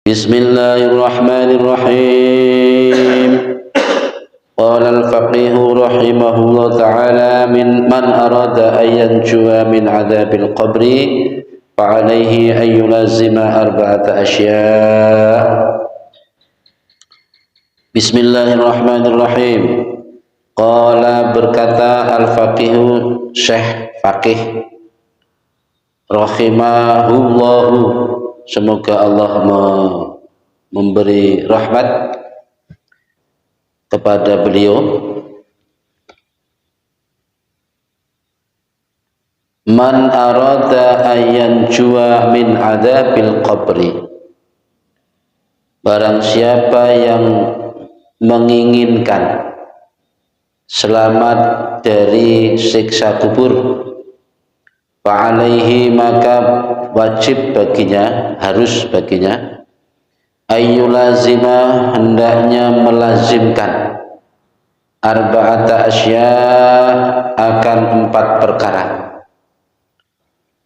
Bismillahirrahmanirrahim. Qala al-faqih rahimahullah ta'ala man arada an yanjuwa min adzabil qabri fa alayhi an yulazima arba'ata asya'. Bismillahirrahmanirrahim. Qala berkata al-faqih Syekh Faqih rahimahullahu, semoga Allah memberi rahmat kepada beliau. Man arada ayyan jua min adzabil qabri, barang siapa yang menginginkan selamat dari siksa kubur, fa'alaihi, maka wajib baginya, harus baginya, ayyulazima, hendaknya melazimkan, arba'ata asya, akan 4 perkara.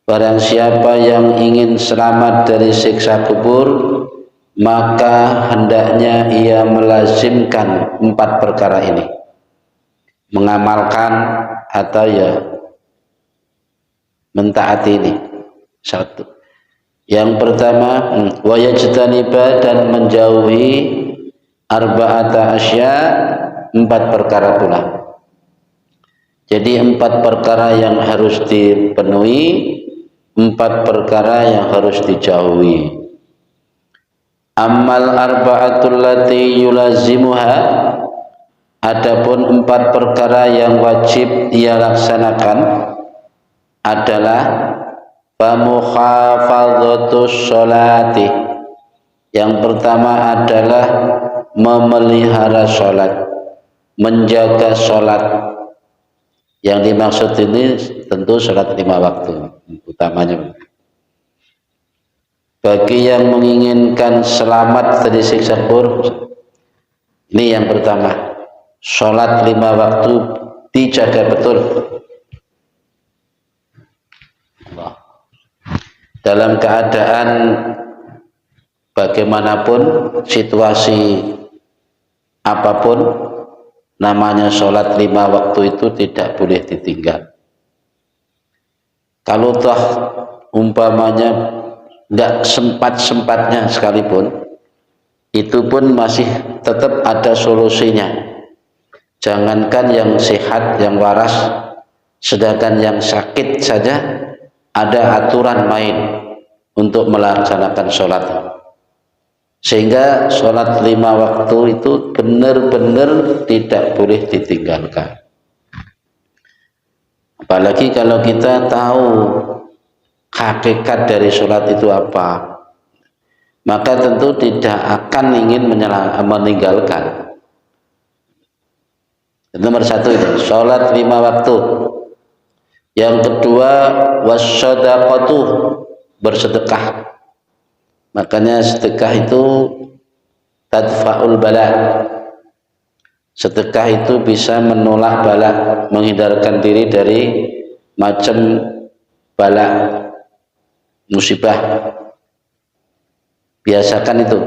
Barang siapa yang ingin selamat dari siksa kubur, maka hendaknya ia melazimkan 4 perkara ini, mengamalkan atau ya mentaati ini. 1. Yang pertama, wa yajtaniba, dan menjauhi, arba'ata asya, 4 perkara pula. Jadi 4 perkara yang harus dipenuhi, 4 perkara yang harus dijauhi. Amal arba'atul lati yulazimuha, adapun 4 perkara yang wajib ia laksanakan adalah famukhafadhatus sholati. Yang pertama adalah memelihara sholat, menjaga sholat. Yang dimaksud ini tentu sholat 5 waktu utamanya. Bagi yang menginginkan selamat dari siksa kubur, ini yang pertama, sholat 5 waktu dijaga betul. Dalam keadaan bagaimanapun, situasi apapun, namanya sholat 5 waktu itu tidak boleh ditinggal. Kalau toh umpamanya tidak sempat-sempatnya sekalipun, itu pun masih tetap ada solusinya. Jangankan yang sehat, yang waras, sedangkan yang sakit saja ada aturan main untuk melaksanakan sholat, sehingga sholat 5 waktu itu benar-benar tidak boleh ditinggalkan. Apalagi kalau kita tahu hakikat dari sholat itu apa, maka tentu tidak akan ingin meninggalkan. Nomor 1 itu sholat 5 waktu. Yang kedua, wasyadaqatu, bersedekah. Makanya sedekah itu tadfa'ul bala. Sedekah itu bisa menolak bala, menghindarkan diri dari macam bala, musibah. Biasakan itu.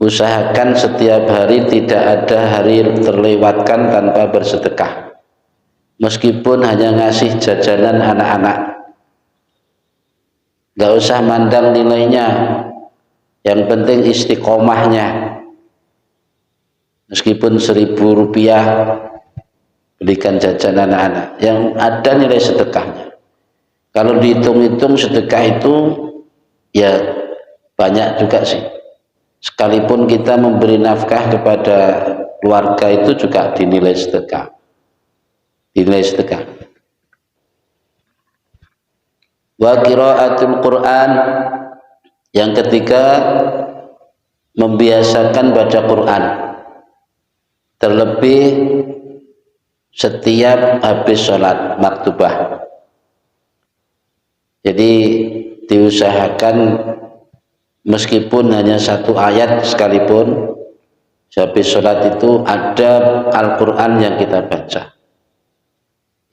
Usahakan setiap hari tidak ada hari terlewatkan tanpa bersedekah. Meskipun hanya ngasih jajanan anak-anak, gak usah mandang nilainya, yang penting istiqomahnya. Meskipun 1.000 rupiah, belikan jajanan anak-anak, yang ada nilai sedekahnya. Kalau dihitung-hitung sedekah itu ya banyak juga sih. Sekalipun kita memberi nafkah kepada keluarga itu juga dinilai sedekah. Wa qiraatul Quran, yang ketiga membiasakan baca Quran, terlebih setiap habis sholat maktubah. Jadi diusahakan meskipun hanya 1 ayat sekalipun, habis sholat itu ada Al-Quran yang kita baca.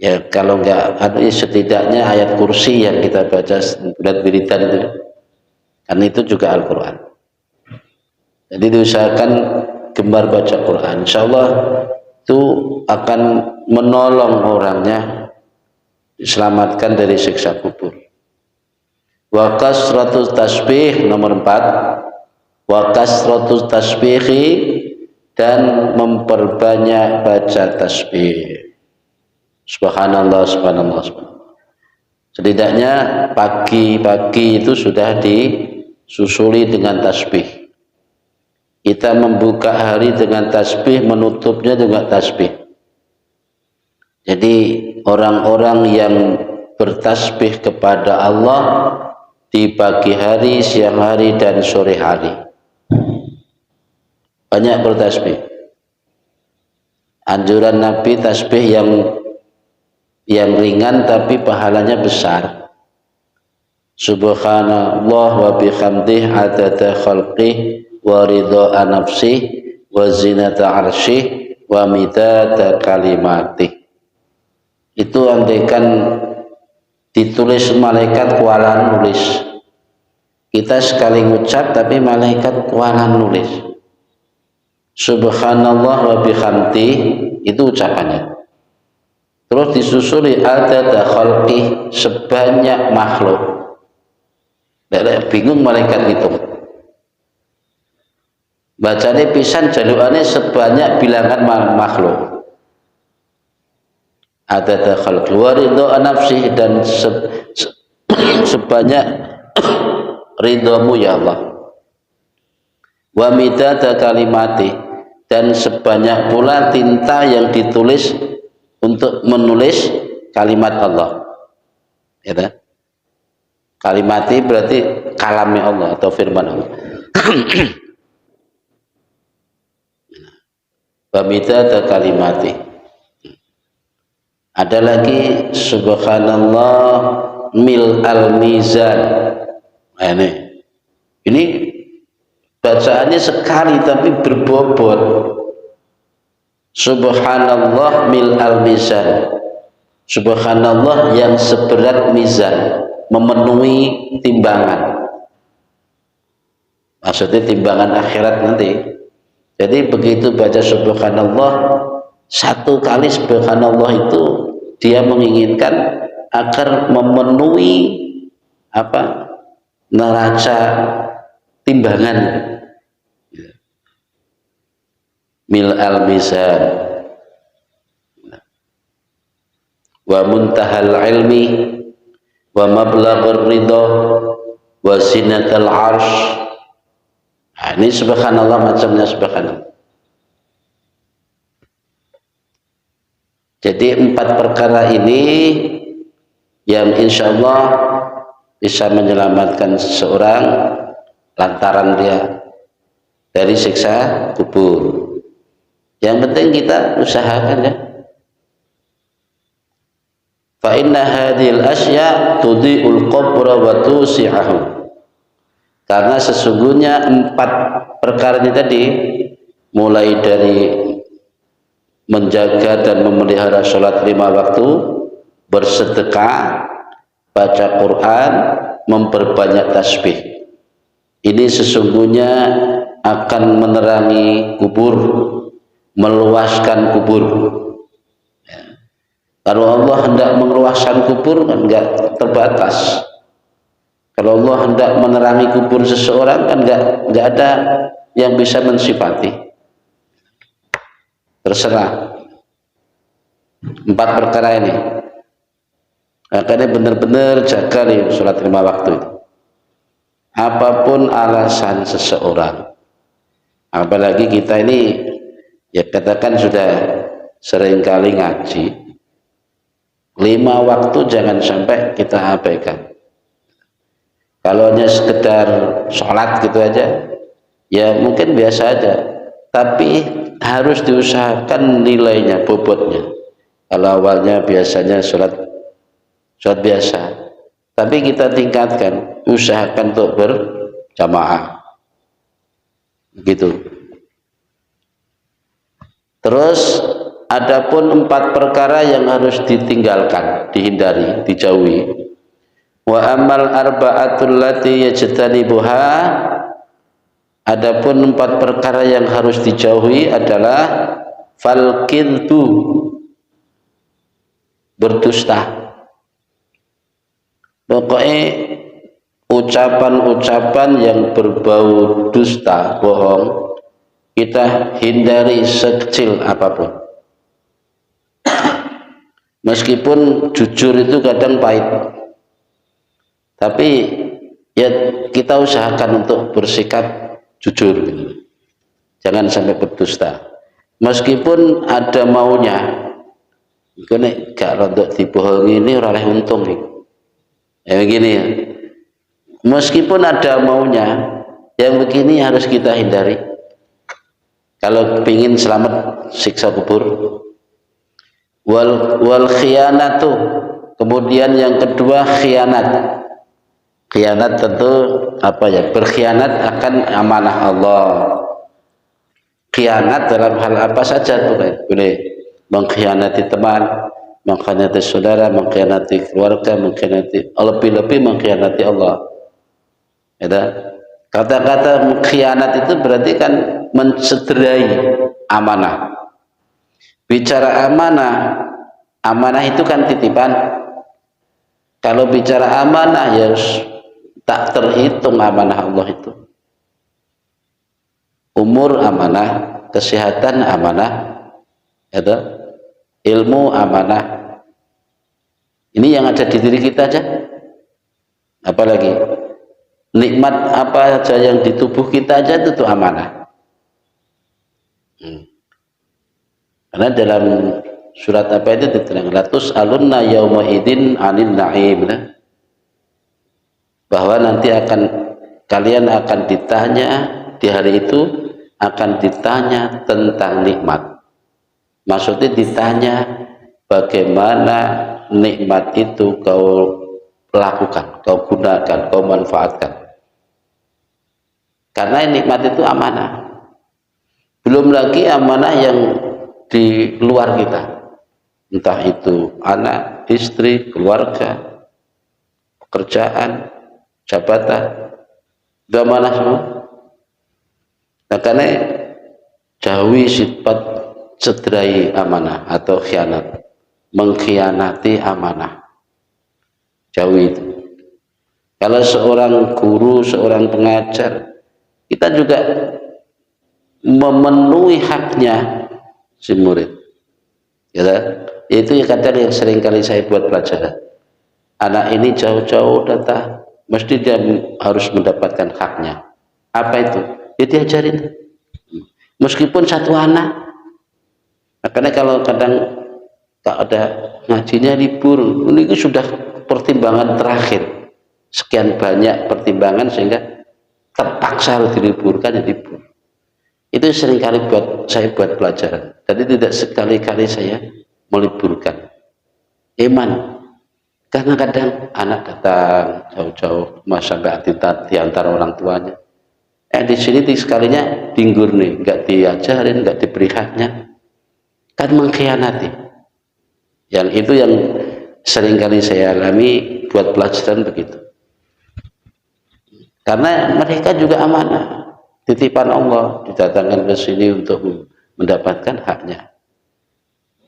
Ya kalau enggak, setidaknya ayat kursi yang kita baca bulan wiridan itu, karena itu juga Al-Quran. Jadi diusahakan gemar baca Quran, insyaallah itu akan menolong orangnya diselamatkan dari siksa kubur. Wa kasratus tasbih, nomor 4, wa kasratus tasbihi, dan memperbanyak baca tasbih. Subhanallah, subhanallah, subhanallah. Setidaknya pagi-pagi itu sudah disusuli dengan tasbih. Kita membuka hari dengan tasbih, menutupnya dengan tasbih. Jadi orang-orang yang bertasbih kepada Allah di pagi hari, siang hari, dan sore hari, banyak bertasbih. Anjuran Nabi tasbih yang ringan tapi pahalanya besar. Subhanallah wa bihamdih adada khalqih wa ridha nafsih wa zinata arsyih wa midada kalimatih. Itu andaikan ditulis malaikat kualan nulis. Kita sekali ngucap tapi malaikat kualan nulis. Subhanallah wa bihamdih itu ucapannya. Terus disusuli adada khalqih, sebanyak makhluk. Bingung malaikat itu. Bacane pisan jalukane sebanyak bilangan makhluk. Adada khalqih wa ridha nafsih, dan sebanyak ridhamu ya Allah. Wa midada kalimati, dan sebanyak pula tinta yang ditulis untuk menulis kalimat Allah. Ya, kalimati berarti kalamnya Allah atau firman Allah. Wa midada kalimati. Ada lagi subhanallah mil al mizan. Nah, ini bacaannya sekali tapi berbobot. Subhanallah mil al mizan. Subhanallah yang seberat mizan, memenuhi timbangan. Maksudnya timbangan akhirat nanti. Jadi begitu baca subhanallah, satu kali subhanallah itu dia menginginkan agar memenuhi neraca timbangan. Mil al mizan wa muntahal ilmi wa mablaghur ridha wa sinatal arsh. Nah, ini subhanallah macamnya subhanallah. Jadi 4 perkara ini yang insya Allah bisa menyelamatkan seseorang lantaran dia dari siksa kubur. Yang penting kita usahakan ya. Fa inna hadhil asya tudhi'ul qabra wa tusi'ahu. Karena sesungguhnya 4 perkara ini tadi, mulai dari menjaga dan memelihara sholat 5 waktu, bersedekah, baca Quran, memperbanyak tasbih, ini sesungguhnya akan menerangi kubur, meluaskan kubur. Ya. Kalau Allah hendak meluaskan kubur kan enggak terbatas. Kalau Allah hendak menerangi kubur seseorang kan enggak ada yang bisa mensifati. Terserah. 4 perkara ini. Makanya benar-benar jaga nih sholat 5 waktu itu. Apapun alasan seseorang, apalagi kita ini ya katakan sudah seringkali ngaji, 5 waktu jangan sampai kita abaikan. Kalau hanya sekedar sholat gitu aja, ya mungkin biasa aja, tapi harus diusahakan nilainya, bobotnya. Kalau awalnya biasanya sholat biasa, tapi kita tingkatkan, usahakan untuk berjamaah gitu. Terus adapun 4 perkara yang harus ditinggalkan, dihindari, dijauhi. Wa amal arba'atul lati yajtanibuha, Adapun 4 perkara yang harus dijauhi adalah falkidbu, berdusta. Pokoknya ucapan-ucapan yang berbau dusta, bohong, kita hindari sekecil apapun. Meskipun jujur itu kadang pahit, tapi ya kita usahakan untuk bersikap jujur gitu. Jangan sampai berdusta. Meskipun ada maunya, itu nek gak rodok dibohongi ini ora oleh untung nih. Ya begini ya. Meskipun ada maunya, yang begini harus kita hindari. Kalau ingin selamat siksa kubur. Wal khianatu. Kemudian yang kedua khianat. Khianat tentu apa ya? Berkhianat akan amanah Allah. Khianat dalam hal apa saja tuh, boleh mengkhianati teman, mengkhianati saudara, mengkhianati keluarga, mengkhianati, lebih-lebih mengkhianati Allah. Ya, kata-kata khianat itu berarti kan mencederai amanah. Bicara amanah, amanah itu kan titipan. Kalau bicara amanah ya tak terhitung amanah Allah itu. Umur amanah, kesehatan amanah, itu ilmu amanah. Ini yang ada di diri kita aja. Apalagi nikmat apa saja yang di tubuh kita aja itu amanah. Karena dalam surat apa itu diterangkan latus alunna yauma idin anil naim, bahwa nanti kalian akan ditanya di hari itu, akan ditanya tentang nikmat. Maksudnya ditanya bagaimana nikmat itu kau lakukan, kau gunakan, kau manfaatkan. Karena nikmat itu amanah. Belum lagi amanah yang di luar kita, entah itu anak, istri, keluarga, pekerjaan, jabatan, itu amanah semua. Makanya jauhi sifat cederai amanah atau khianat, mengkhianati amanah, jauhi itu. Kalau seorang guru, seorang pengajar, kita juga memenuhi haknya si murid, ya, itu ya kadang yang sering kali saya buat pelajaran. Anak ini jauh-jauh datang, mesti dia harus mendapatkan haknya. Apa itu? Ya diajarin. Meskipun satu anak. Makanya kalau kadang tak ada ngajinya libur, ini sudah pertimbangan terakhir. Sekian banyak pertimbangan sehingga terpaksa harus diliburkan, ya libur. Itu seringkali saya buat pelajaran. Jadi tidak sekali-kali saya meliburkan. Iman. Karena kadang anak datang jauh-jauh, masa nggak di antara orang tuanya. Di sini sekalinya dinggur nih, nggak diajarin, nggak diberi haknya, kan mengkhianati. Yang itu yang seringkali saya alami buat pelajaran begitu. Karena mereka juga amanah. Titipan Allah didatangkan ke sini untuk mendapatkan haknya,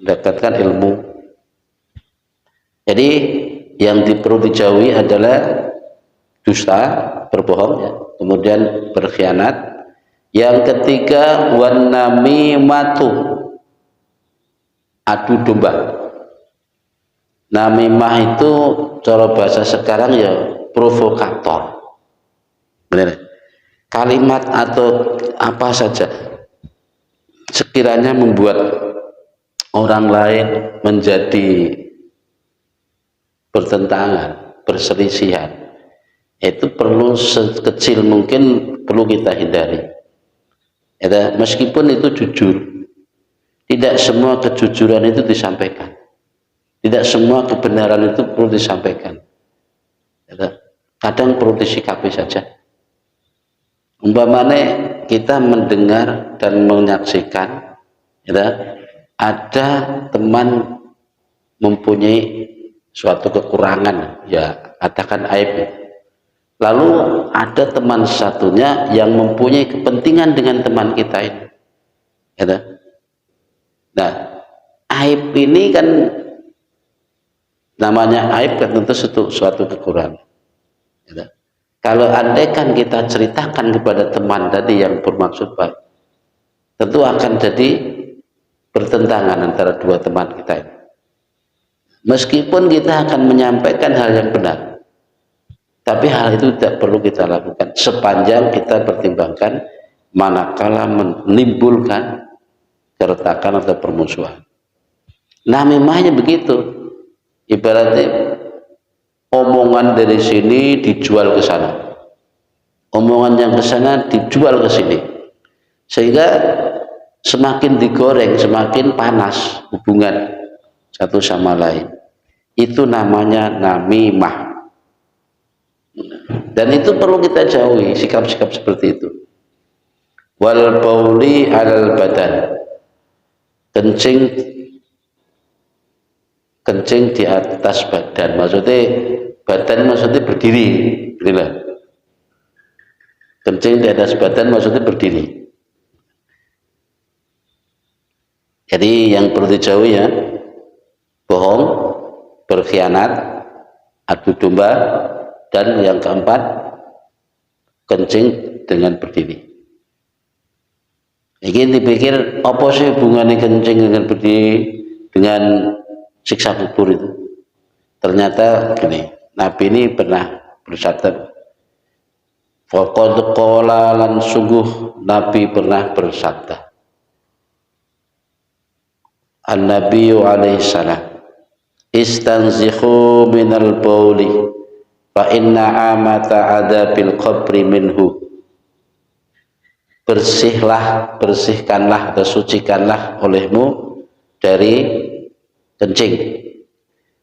mendapatkan ilmu. Jadi yang perlu dijauhi adalah dusta, berbohong, ya. Kemudian berkhianat. Yang ketiga wan namimatu, adu domba. Namimah itu cara bahasa sekarang ya provokator. Benar. Kalimat atau apa saja sekiranya membuat orang lain menjadi bertentangan, berselisihan, itu perlu sekecil mungkin perlu kita hindari. Ya, meskipun itu jujur, tidak semua kejujuran itu disampaikan, tidak semua kebenaran itu perlu disampaikan. Ya, kadang perlu disikapi saja. Umpamanya kita mendengar dan menyaksikan, ya, ada teman mempunyai suatu kekurangan, ya katakan aib, Lalu ada teman satunya yang mempunyai kepentingan dengan teman kita ini. Ya, nah, aib ini kan namanya aib kan tentu suatu kekurangan. Ya, kalau andaikan kita ceritakan kepada teman tadi yang bermaksud baik, tentu akan jadi pertentangan antara dua teman kita ini. Meskipun kita akan menyampaikan hal yang benar, tapi hal itu tidak perlu kita lakukan sepanjang kita pertimbangkan manakala menimbulkan keretakan atau permusuhan. Namimahnya begitu, ibaratnya omongan dari sini dijual ke sana, omongan yang ke sana dijual ke sini, sehingga semakin digoreng semakin panas hubungan satu sama lain. Itu namanya namimah. Dan itu perlu kita jauhi sikap-sikap seperti itu. Wal bauli alal badan, kencing di atas badan, maksudnya berdiri, inilah. Kencing di atas badan maksudnya berdiri. Jadi yang perlu dijauhi ya, bohong, berkhianat, adu domba, dan yang keempat, kencing dengan berdiri. Ini dipikir apa sih hubungannya kencing dengan berdiri dengan siksa kubur itu? Ternyata gini, Nabi ini pernah bersabda, faqad qala, lan sungguh Nabi pernah bersabda, An-Nabiyyu alaihi salam, istanzikhu minal bauli fa inna amata adabil qabri minhu. Bersihkanlah atau sucikanlah olehmu dari kencing,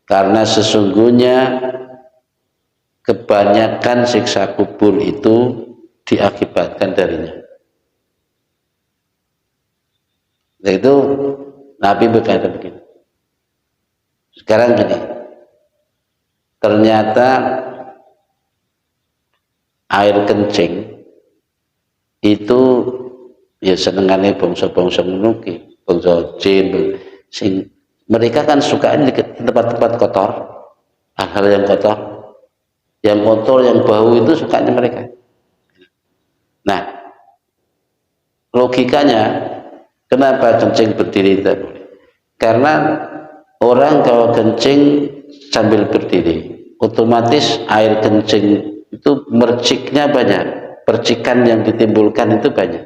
karena sesungguhnya kebanyakan siksa kubur itu diakibatkan darinya. Nah, itu Nabi berkata begini. Sekarang gini, ternyata air kencing itu ya senengannya bangsa-bangsa menuki, bangsa jin, mereka kan suka di tempat-tempat kotor, hal-hal yang kotor, yang bau itu sukanya mereka. Nah, logikanya kenapa kencing berdiri tidak boleh? Karena orang kalau kencing sambil berdiri, otomatis air kencing itu merciknya banyak, percikan yang ditimbulkan itu banyak.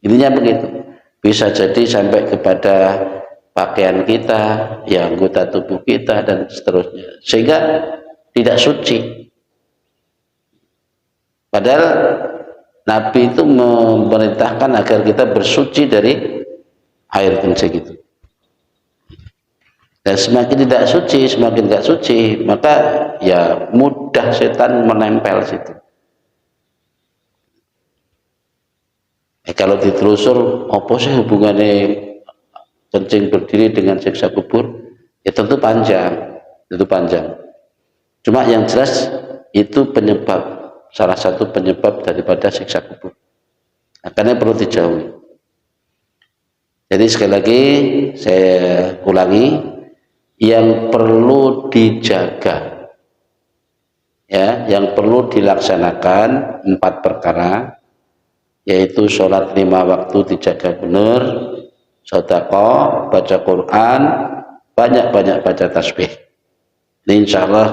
Intinya begitu. Bisa jadi sampai kepada pakaian kita, ya anggota tubuh kita dan seterusnya, sehingga tidak suci. Padahal Nabi itu memerintahkan agar kita bersuci dari air kencing itu. Dan semakin tidak suci, semakin tidak suci, maka ya mudah setan menempel situ. Kalau ditelusur, apa sih hubungannya kencing berdiri dengan siksa kubur? Ya tentu panjang, Cuma yang jelas itu salah satu penyebab daripada siksa kubur. Makanya perlu dijauhi. Jadi sekali lagi saya ulangi, yang perlu dijaga, ya, yang perlu dilaksanakan 4 perkara, yaitu sholat 5 waktu dijaga benar, sedekah, baca Quran, banyak-banyak baca tasbih. Ini insya Allah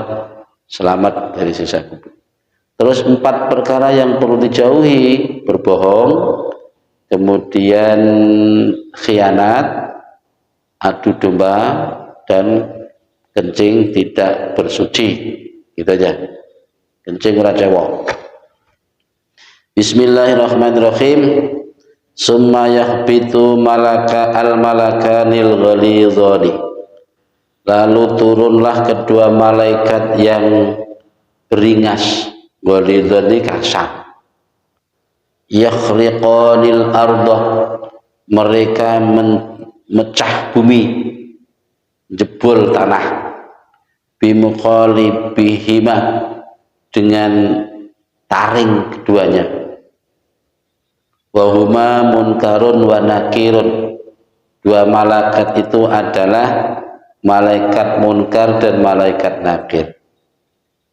selamat dari siksa kubur. Terus 4 perkara yang perlu dijauhi, berbohong, kemudian khianat, adu domba, dan kencing tidak bersuci. Gitu aja. Kencing ora cewek. Bismillahirrahmanirrahim. Summa yahbitu al-malakanil ghalidhani. Lalu turunlah kedua malaikat yang beringas, ghalidhani kasar. Yakhriqanil arda, mereka memecah bumi, jebol tanah. Bimuqalibihima, dengan taring keduanya. Wahuma munkarun wa nakirun. Dua malaikat itu adalah malaikat munkar dan malaikat nakir.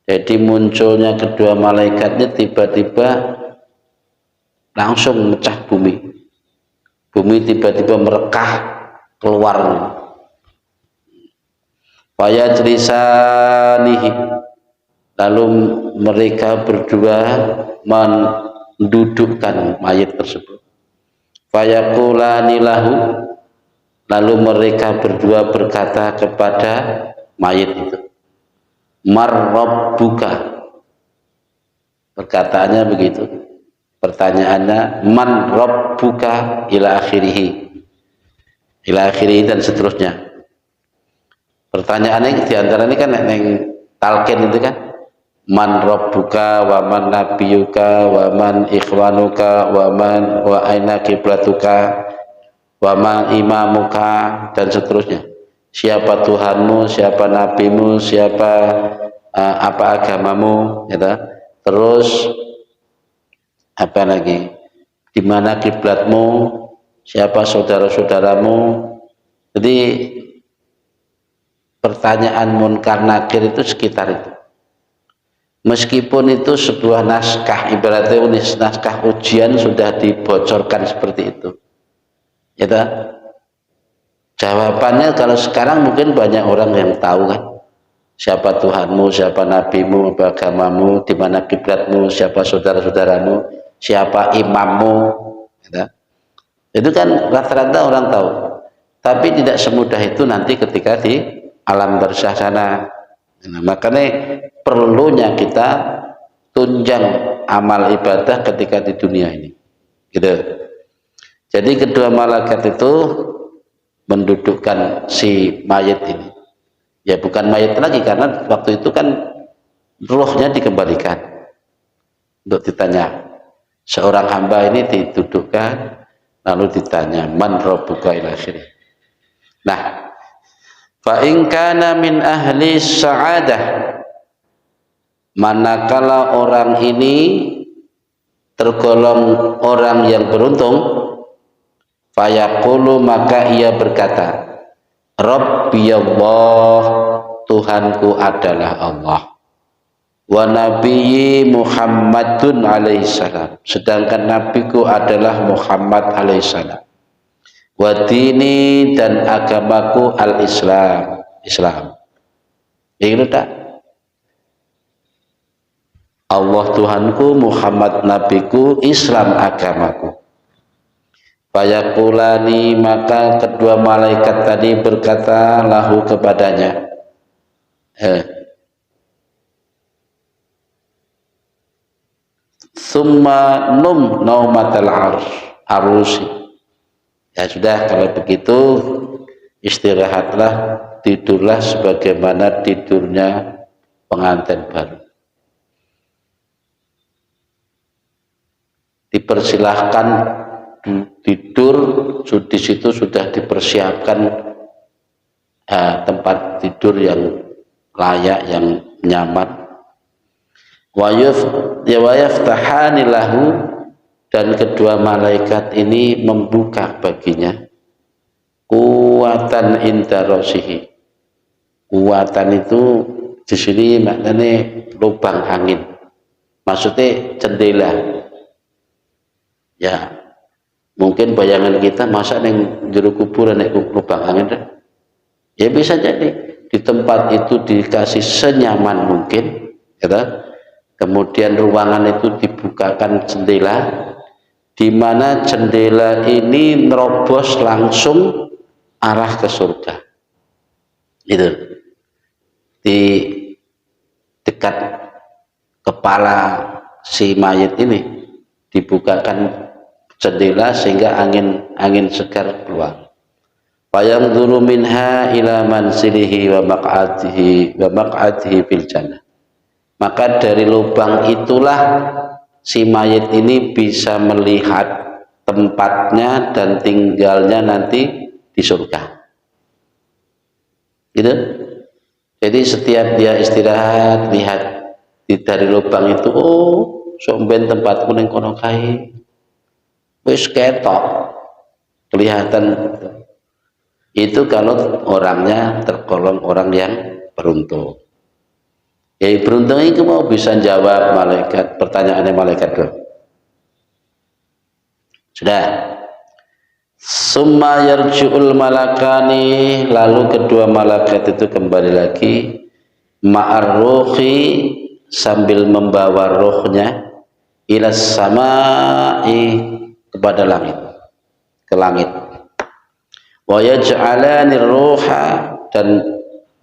Jadi munculnya kedua malaikatnya tiba-tiba langsung mecah bumi. Bumi tiba-tiba merekah keluar. Fayajlisanihi, lalu mereka berdua mendudukkan mayat tersebut. Fayaqulani lahu, lalu mereka berdua berkata kepada mayat itu, Mar rabbuka. Perkataannya begitu. Pertanyaannya, man rabbuka ila akhirih. Ila akhirih dan seterusnya. Pertanyaannya diantara ini kan yang talqin itu kan, man rabbuka wa man nabiyuka wa man ikhwanuka wa man wa aina kiblatuka wa man imamuka dan seterusnya. Siapa Tuhanmu, siapa nabimu, siapa apa agamamu, gitu. Terus apa lagi? Di mana kiblatmu, siapa saudara-saudaramu. Jadi pertanyaan munkar nakir itu sekitar itu. Meskipun itu sebuah naskah, ibaratnya naskah ujian sudah dibocorkan seperti itu. Gitu. Jawabannya kalau sekarang mungkin banyak orang yang tahu kan. Siapa Tuhanmu, siapa nabimu, apa agamamu, di mana kiblatmu, siapa saudara-saudaramu, siapa imammu, gitu. Itu kan rata-rata orang tahu. Tapi tidak semudah itu nanti ketika di alam barzah sana. Nah, makanya perlunya kita tunjang amal ibadah ketika di dunia ini. Gitu. Jadi kedua malaikat itu mendudukkan si mayat ini. Ya bukan mayat lagi, karena waktu itu kan ruhnya dikembalikan untuk ditanya. Seorang hamba ini didudukkan lalu ditanya, man rabbuka ila akhirih. Nah, fa in kana min ahli sa'adah, manakala orang ini tergolong orang yang beruntung, fayaqulu, maka ia berkata, Rabbi Allah, Tuhanku adalah Allah, wa nabiyyi Muhammadun alaihissalam, sedangkan nabiku adalah Muhammad alaihissalam, wa dini, dan agamaku al-Islam, Islam. Itu tak? Allah Tuhanku, Muhammad nabiku, Islam agamaku. Fayaqulani, maka kedua malaikat tadi berkata lahu kepadanya, summa num naumatal arusi. Ya sudah, kalau begitu istirahatlah, tidurlah sebagaimana tidurnya pengantin baru. Dipersilahkan tidur, di situ sudah dipersiapkan tempat tidur yang layak, yang nyaman. Wa yaftahani lahu, dan kedua malaikat ini membuka baginya kuwatan inda rasihi. Kuwatan itu di sini maknanya lubang angin, maksudnya jendela. Ya, mungkin bayangan kita masa yang jero kuburan lubang angin dah. Ya bisa jadi di tempat itu dikasih senyaman mungkin, gitu. Kemudian ruangan itu dibukakan jendela, di mana jendela ini nerobos langsung arah ke surga. Itu di dekat kepala si mayat ini dibukakan jendela sehingga angin segar keluar. Fayanzuru minha ila mansilihi wa maq'adihi fil jannah. Maka dari lubang itulah si mayat ini bisa melihat tempatnya dan tinggalnya nanti di surga. Gitu. Jadi setiap dia istirahat, lihat dari lubang itu, oh somben tempatku ning kono kae, wis ketok kelihatan. Itu kalau orangnya tergolong orang yang beruntung. Ya beruntung itu mau bisa jawab malaikat, pertanyaannya malaikat dulu. Sudah. Summa yarji'ul malakani, lalu kedua malaikat itu kembali lagi ma'ar ruhi, sambil membawa rohnya ilas sama'i, kepada langit, ke langit. Wa yaj'alanir ruha, dan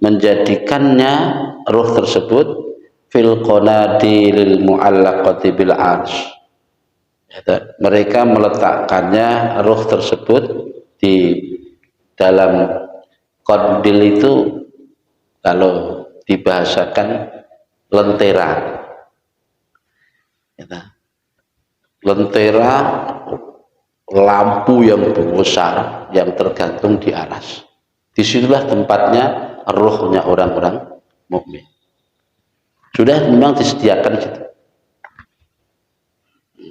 menjadikannya ruh tersebut fil qanadilil mu'allaqati bil arsy. Mereka meletakkannya ruh tersebut di dalam qandil itu, kalau dibahasakan lentera. Lentera lampu yang besar yang tergantung di aras. Disitulah tempatnya rohnya orang-orang mukmin. Sudah memang disediakan gitu.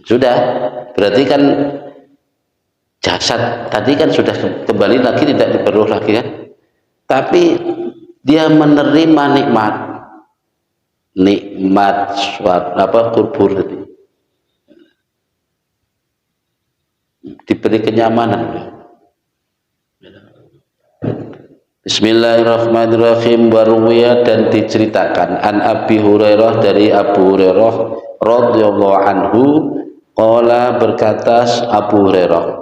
Sudah, berarti kan jasad tadi kan sudah kembali lagi, tidak diperluh lagi kan. Tapi dia menerima nikmat kubur tadi. Diberi kenyamanan. Bismillahirrahmanirrahim. Waruwiya, dan diceritakan an Abi Hurairah, dari Abu Hurairah radhiyallahu anhu, qala, berkata Abu Hurairah,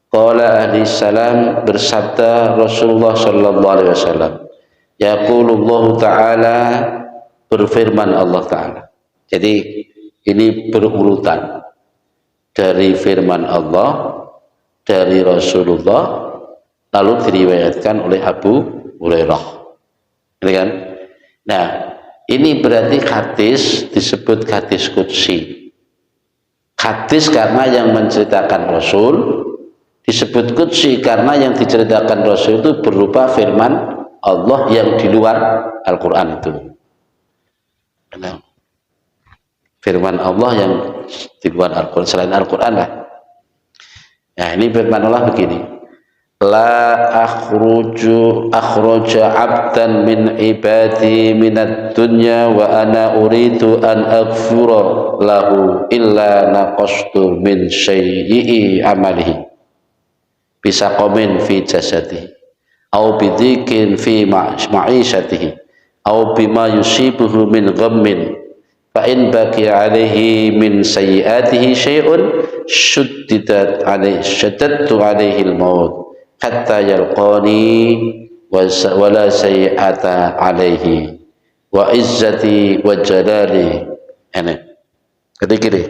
qala alaihi salam, bersabda Rasulullah sallallahu alaihi wasallam, yaqulullahu ta'ala, berfirman Allah Ta'ala. Jadi ini berurutan dari firman Allah, dari Rasulullah, lalu diriwayatkan oleh Abu Hurairah. Ini kan? Nah, ini berarti hadis disebut hadis qudsi. Hadis karena yang menceritakan Rasul, disebut qudsi karena yang diceritakan Rasul itu berupa firman Allah yang di luar Al-Quran itu. Firman Allah yang di luar Al-Quran, selain Al-Quran lah. Nah, ini firman Allah begini, la akhruja abdan min ibadi minad dunya wa ana uridu an aghfura lahu illa naqastu min syai'i amalihi bisa qamin fi jasadihi au bidhikin fi ma'ishatihi au bima yusibuhu min ghammin fa in baqiya alaihi min sayyiatihi syai'un syuddidat alaihi al-maut hatta yalqani wa la sayyi'ata alaihi wa izzati wa jalali. Ketika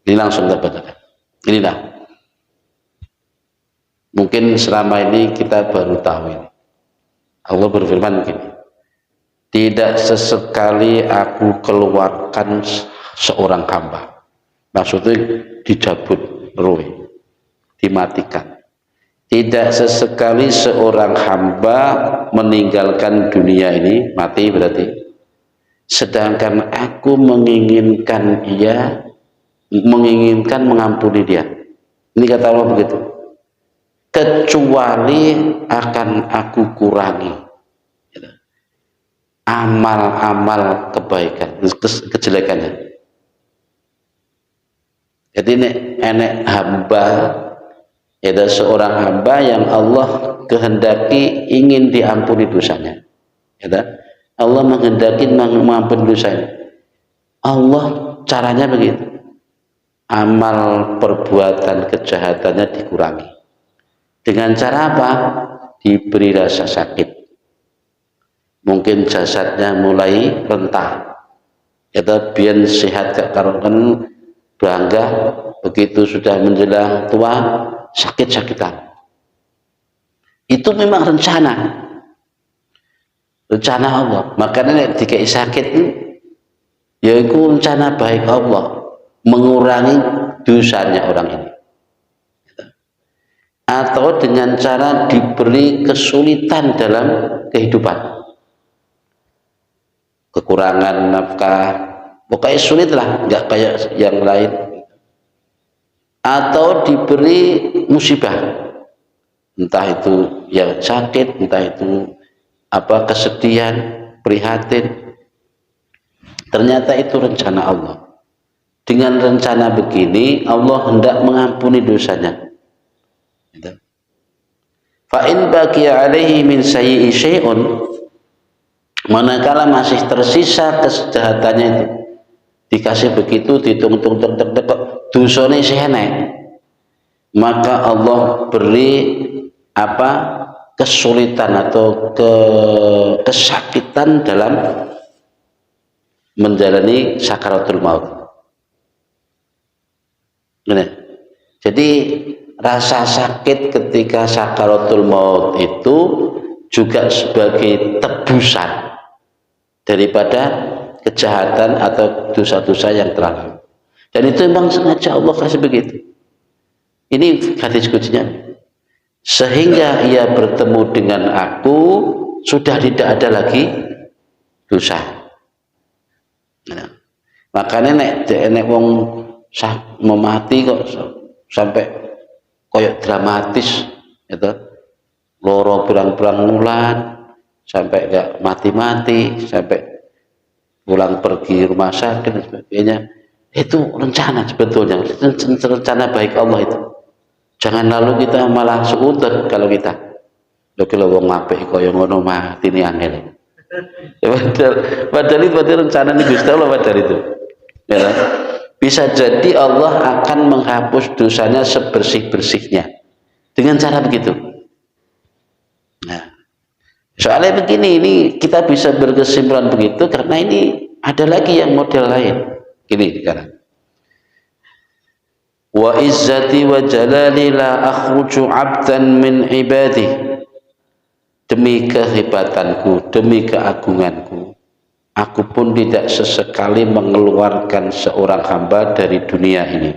ini langsung dapatkan. Inilah mungkin selama ini kita baru tahu ini. Allah berfirman begini, tidak sesekali aku keluarkan seorang hamba, maksudnya dicabut ruh, dimatikan. Tidak sesekali seorang hamba meninggalkan dunia ini, mati berarti, sedangkan aku menginginkan mengampuni dia. Ini kata Allah begitu, kecuali akan aku kurangi amal-amal kebaikan, kejelekannya. Jadi ini enek hamba, ada seorang hamba yang Allah kehendaki ingin diampuni dosanya. Allah menghendaki mengampuni dosanya. Allah caranya begitu. Amal perbuatan kejahatannya dikurangi. Dengan cara apa? Diberi rasa sakit. Mungkin jasadnya mulai rentah. Biar sehat gak karuan bangga, begitu sudah menjelang tua sakit-sakitan. Itu memang rencana Allah. Makanya dikai sakit yaitu rencana baik Allah mengurangi dosanya orang ini, atau dengan cara diberi kesulitan dalam kehidupan. kekurangan nafkah, pokoknya sulit lah, nggak kayak yang lain. Atau diberi musibah, entah itu yang sakit, entah itu apa kesedihan, prihatin. Ternyata itu rencana Allah. Dengan rencana begini, Allah hendak mengampuni dosanya. Fa in baqiya alaihi min sayyi'i syai'un, manakala masih tersisa kejahatannya itu, dikasih begitu, dihitung-hitung dosane sih enek, maka Allah beri apa kesulitan atau kesakitan dalam menjalani sakaratul maut. Gini. Jadi rasa sakit ketika sakaratul maut itu juga sebagai tebusan daripada kejahatan atau dosa-dosa yang telah lalu. Dan itu memang sengaja Allah kasih begitu. Ini hadis kuncinya. Sehingga ia bertemu dengan aku, sudah tidak ada lagi dosa. Nah, makanya nek wong mau mati kok sampai koyok dramatis, itu loro berang-berang bulan sampai nggak mati-mati, sampai pulang pergi rumah sakit dan sebagainya. Itu rencana sebetulnya, rencana baik Allah itu. Jangan lalu kita malah seudon kalau kita kalau wong apik kaya ngono mati ni angel. Padahal itu rencana nih Gusti Allah padahal itu. Ya. Bisa jadi Allah akan menghapus dosanya sebersih-bersihnya dengan cara begitu. Nah, soalnya begini, ini kita bisa berkesimpulan begitu karena ini ada lagi yang model lain. Gini sekarang. Wa izzati wa jalali la akhruju 'abdan min ibadi. Demi kehebatanku, demi keagunganku, aku pun tidak sesekali mengeluarkan seorang hamba dari dunia ini,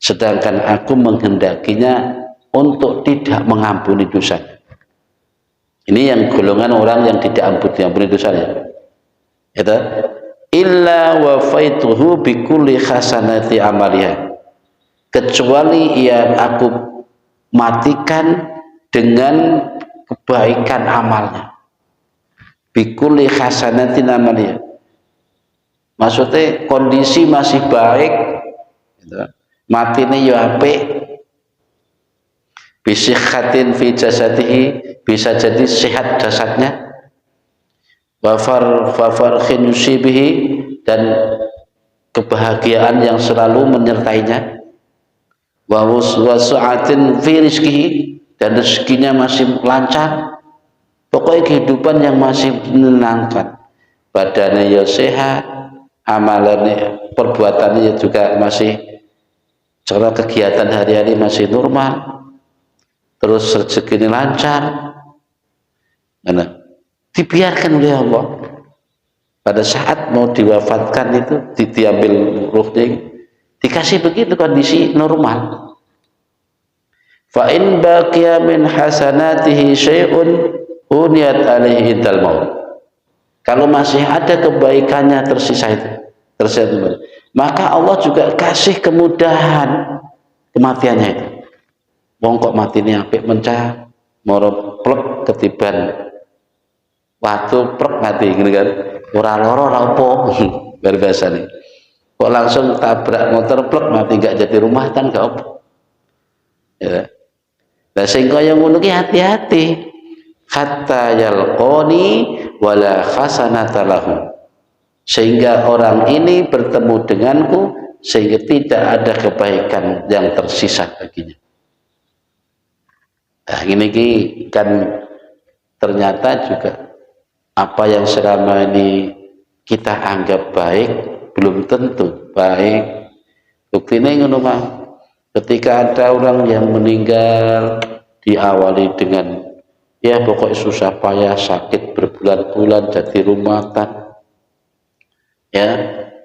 sedangkan aku menghendakinya untuk tidak mengampuni dosa. Ini yang golongan orang yang tidak ampuni dosanya. Itu illa wafaituhu bikulli hasanati amaliha, kecuali aku matikan dengan kebaikan amalnya. Bikulli hasanatin amaliha, maksudnya kondisi masih baik, matine yo apik, bisikhatin fi jasadihi, bisa jadi sehat jasadnya, wafarkhin yusibihi, dan kebahagiaan yang selalu menyertainya, wasu'atin fi rizkihi, dan rezekinya masih lancar, pokoknya kehidupan yang masih menyenangkan, badannya ya sehat, amalannya, perbuatannya juga masih, cara kegiatan hari-hari masih normal, terus rezekinya lancar. Nah, dibiarkan oleh Allah pada saat mau diwafatkan itu, diambil ruhnya, dikasih begitu kondisi normal. Fa in baqiya min hasanatihi syai'un uniyat alaihi indal maut. Kalau masih ada kebaikannya tersisa itu, maka Allah juga kasih kemudahan kematiannya itu. Wong kok mati ini apik mencah, moro plek ketiban waktu plek mati ngene kan. Ora lara ora apa berbahasa nih. Kok langsung tabrak motor plek mati, enggak jadi rumah kan enggak apa. Ya. Lah sing kaya ngono ki hati-hati. Hatta yalqani wala hasanata lahu. Sehingga orang ini bertemu denganku, sehingga tidak ada kebaikan yang tersisa baginya. Nah, ini kan ternyata juga apa yang selama ini kita anggap baik belum tentu baik. Buktinya ngono mah. Ketika ada orang yang meninggal diawali dengan ya pokoknya susah payah, sakit berbulan-bulan, jadi rumatan, ya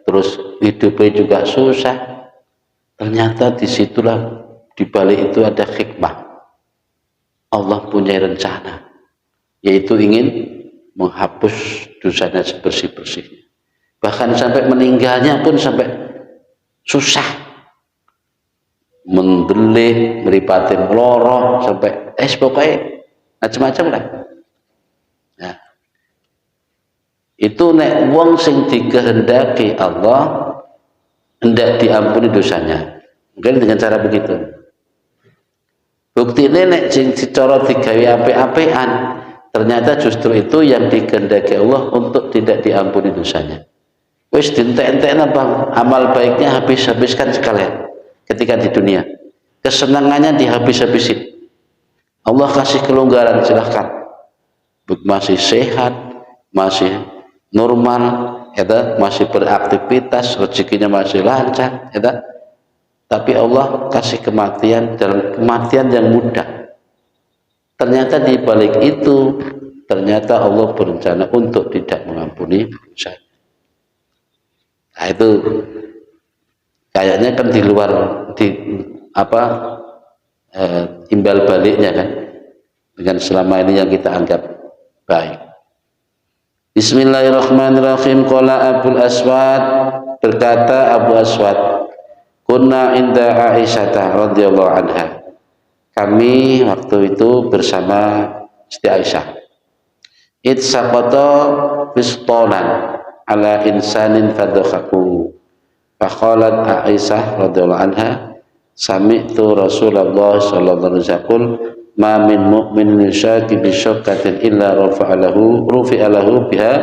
terus hidupnya juga susah. Ternyata disitulah dibalik itu ada hikmah. Allah punya rencana, yaitu ingin menghapus dosanya sebersih-bersihnya. Bahkan sampai meninggalnya pun sampai susah, mendelih, meripati meloro, sampai pokoknya macam-macam lah. Nah, itu nek wong sing dikehendaki Allah hendak diampuni dosanya, mungkin dengan cara begitu. Bukti ini nek sing cara digawe apik-apikan, ternyata justru itu yang dikehendaki Allah untuk tidak diampuni dosanya. Wis dientek-entekna Bang, amal baiknya habis-habiskan sekalian ketika di dunia. Kesenangannya dihabis-habisin. Allah kasih kelonggaran, silahkan. Masih sehat, masih normal, ya, masih beraktivitas, rezekinya masih lancar, ya. Tapi Allah kasih kematian dalam kematian yang mudah. Ternyata di balik itu, ternyata Allah berencana untuk tidak mengampuni dosa. Nah, itu kayaknya kan di luar timbal baliknya kan dengan selama ini yang kita anggap baik. Bismillahirrahmanirrahim. Qala Abul Aswad, berkata Abu Aswad, kunna inda Aisyah radhiyallahu anha, kami waktu itu bersama Siti Aisyah. It saqata pistolan ala insanin fadakhaku. Faqalat Aisyah radhiyallahu anha, sami'tu Rasulullah sallallahu alaihi wasallam ma min mu'min yushaki bi syaukatin illa rufi'a lahu biha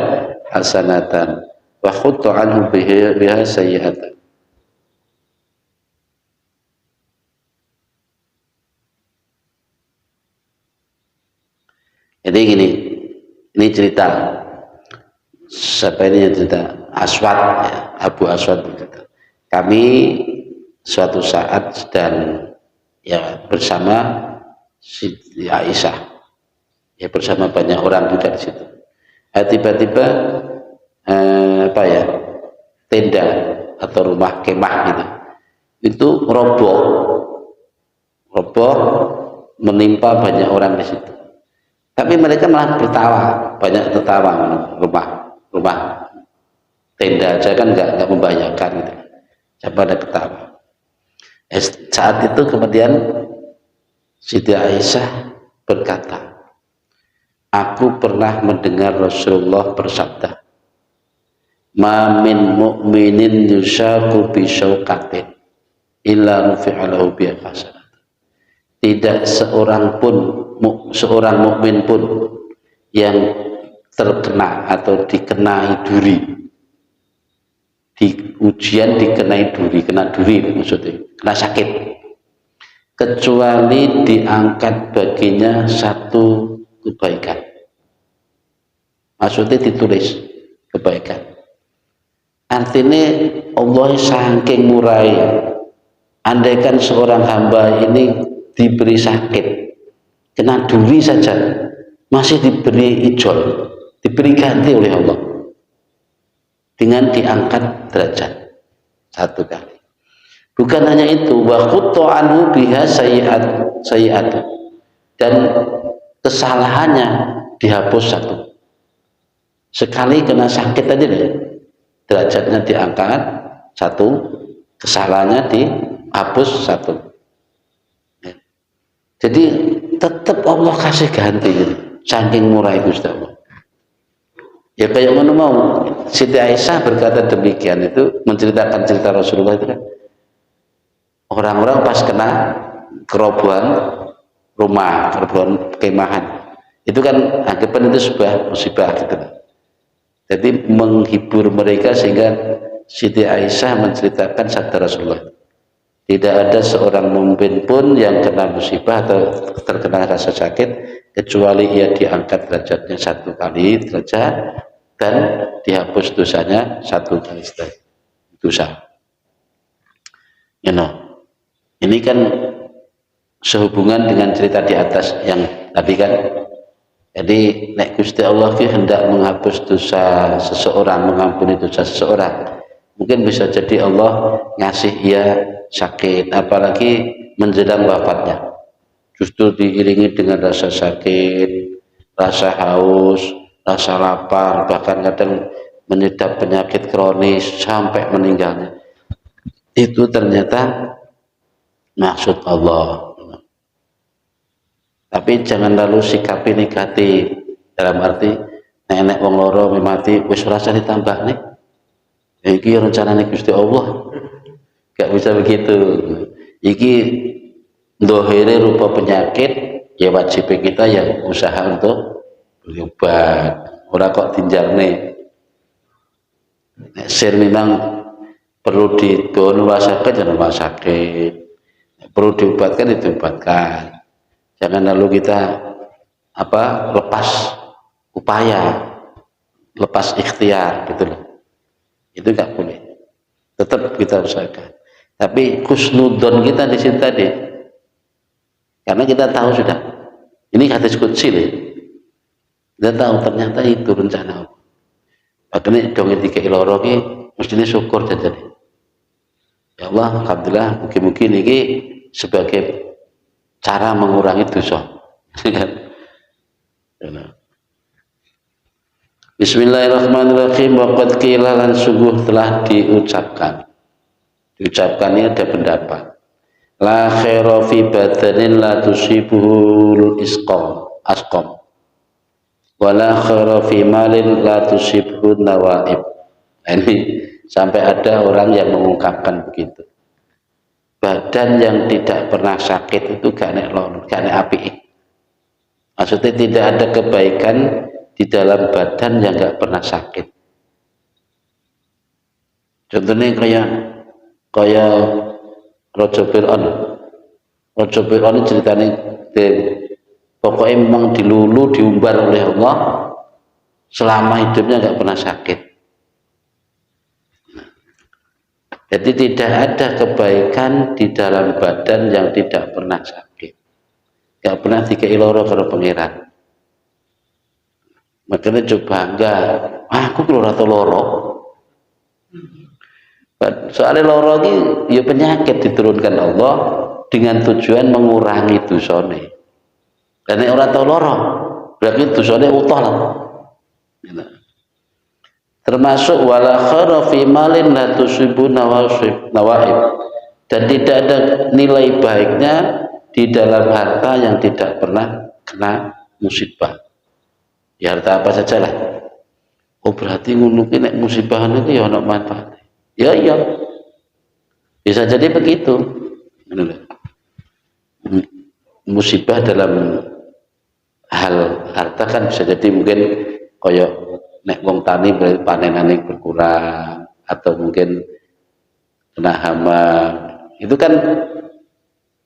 hasanatan wa khutta anhu biha sayyi'atan. Jadi gini, ini cerita, siapa ini yang cerita? Aswad, ya, Abu Aswad berkata, kami suatu saat sedang ya bersama Siti Aisyah, ya bersama banyak orang juga di situ. Tiba-tiba tenda atau rumah kemah gitu, itu roboh menimpa banyak orang di situ. Tapi mereka malah bertawa, banyak tertawa. Rumah tenda aja kan nggak membahayakan gitu. Siapa ada ketawa. Saat itu kemudian Siti Aisyah berkata, aku pernah mendengar Rasulullah bersabda, ma min mu'minin yushaku bi syaukatin illa rufi'a lahu biha hasanah. Tidak seorang mukmin pun yang terkena atau dikenai duri, di ujian dikenai duri, kena duri maksudnya, kena sakit, kecuali diangkat baginya satu kebaikan. Maksudnya ditulis kebaikan. Artinya Allah saking murai, andaikan seorang hamba ini diberi sakit, kena duri saja, masih diberi ijol, diberi ganti oleh Allah dengan diangkat derajat satu kali. Bukan hanya itu, wa khutta anhu biha sayyi'at, dan kesalahannya dihapus satu. Sekali kena sakit tadi deh, derajatnya diangkat satu, kesalahannya dihapus satu. Jadi tetap Allah kasih ganti gitu. Saking murah Gusti Allah. Ya kayak mana mau Siti Aisyah berkata demikian, itu menceritakan cerita Rasulullah itu kan. Orang-orang pas kena kerobohan rumah, kerobohan kemahan, itu kan anggapan itu sebuah musibah gitu. Jadi menghibur mereka sehingga Siti Aisyah menceritakan sabda Rasulullah. Tidak ada seorang mukmin pun yang kena musibah atau terkena rasa sakit kecuali ia diangkat derajatnya satu kali derajat dan dihapus dosanya satu kali dosa. Ini kan sehubungan dengan cerita di atas yang tadi kan. Jadi nek Gusti Allah hendak menghapus dosa seseorang, mengampuni dosa seseorang, mungkin bisa jadi Allah ngasih ia sakit, apalagi menjelang wafatnya, justru diiringi dengan rasa sakit, rasa haus, rasa lapar, bahkan kadang menyedap penyakit kronis sampai meninggalnya. Itu ternyata maksud Allah. Tapi jangan lalu sikapi negatif, dalam arti nenek wong loro mati wis rasa ditambah nih. Iki rencananya Gusti Allah. Gak bisa begitu. Iki dohire rupa penyakit, ya wajib kita yang usaha untuk beli obat. Ora kok tinjarne. Nek sir memang perlu dibawa rumah sakit, ya rumah sakit. Perlu diobatkan, diobatkan. Jangan lalu kita lepas upaya, lepas ikhtiar gitu loh. Itu nggak boleh. Tetap kita usahakan. Tapi khusnudon kita di sini tadi, karena kita tahu sudah, ini hadis qudsi nih. Kita tahu ternyata itu rencana Allah. Makanya dong tiga iloro ki mestinya syukur jadi. Ya Allah, alhamdulillah, mungkin ini sebagai cara mengurangi dosa. Bismillahirrahmanirrahim. Waqad qila lan sungguh telah diucapkan. Diucapkan ini ada pendapat. La khaira fi badanin la tusibuhul asqam. Wa la khaira fi malin la tusibuhun nawaib. Ini sampai ada orang yang mengungkapkan begitu. Badan yang tidak pernah sakit itu gak nek loro, gak nek apik. Maksudnya tidak ada kebaikan di dalam badan yang gak pernah sakit. Contohnya kayak Raja Fir'aun. Raja Fir'aun ini ceritanya pokoknya memang dilulu, diumbar oleh Allah selama hidupnya gak pernah sakit. Jadi tidak ada kebaikan di dalam badan yang tidak pernah sakit. Gak pernah dikei loro karo pangeran. Makanya coba enggak, aku keluar atau loro. Soalnya loro ini ya penyakit diturunkan Allah dengan tujuan mengurangi dosane. Dan orang tahu loro, berarti dosane utuh lah. Termasuk wala khaira fi malin la tusibu nawaib, dan tidak ada nilai baiknya di dalam harta yang tidak pernah kena musibah. Ya harta apa saja lah. Oh berarti ngono ki nek musibah itu ya ono manfaat. Ya iya. Bisa jadi begitu. Musibah dalam hal harta kan bisa jadi mungkin koyok nek wong tani panenane berkurang atau mungkin kena hama, itu kan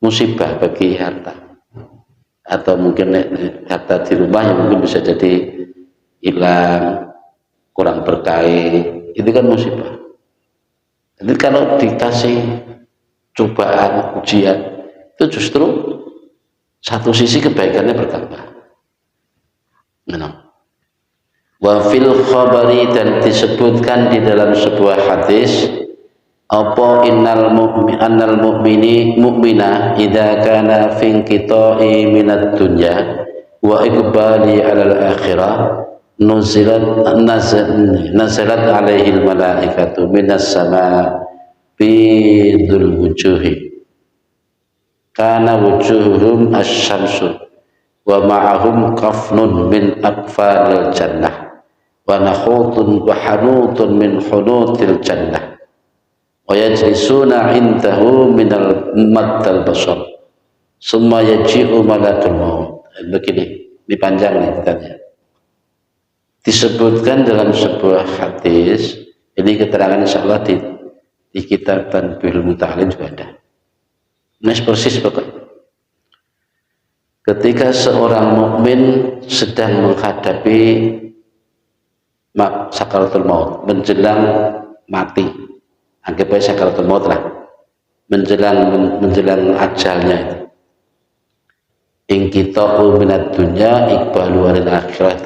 musibah bagi harta. Atau mungkin nek harta di rumah yang mungkin bisa jadi hilang, kurang berkah, itu kan musibah. Jadi kalau dikasih cobaan, ujian, itu justru satu sisi kebaikannya bertambah. Wa fil khabari, dan disebutkan di dalam sebuah hadis apa annal mu'mina idza kana fi inqita'i minad dunya wa iqbali 'alal akhirah nazalat alaihi al malaikatu minas sama bidul wujuhi kana wujuhum asy-syamsu wa ma'ahum kafnun min akfanil jannah wa nakhutun wa hanutun min hunutil jannah wa yajlisuna indahu minal maddal basar summa yaji'u malakul maut. Begini, dipanjang nih katanya. Disebutkan dalam sebuah hadis, ini keterangan insyaallah di kitab Tanbihul Muta'allim juga ada. Nes persis pokoknya. Ketika seorang mukmin sedang menghadapi sakaratul maut, menjelang mati, anggap aja sakaratul maut lah, menjelang ajalnya itu. Inqita'u minad dunya iqbalu 'alal akhirah,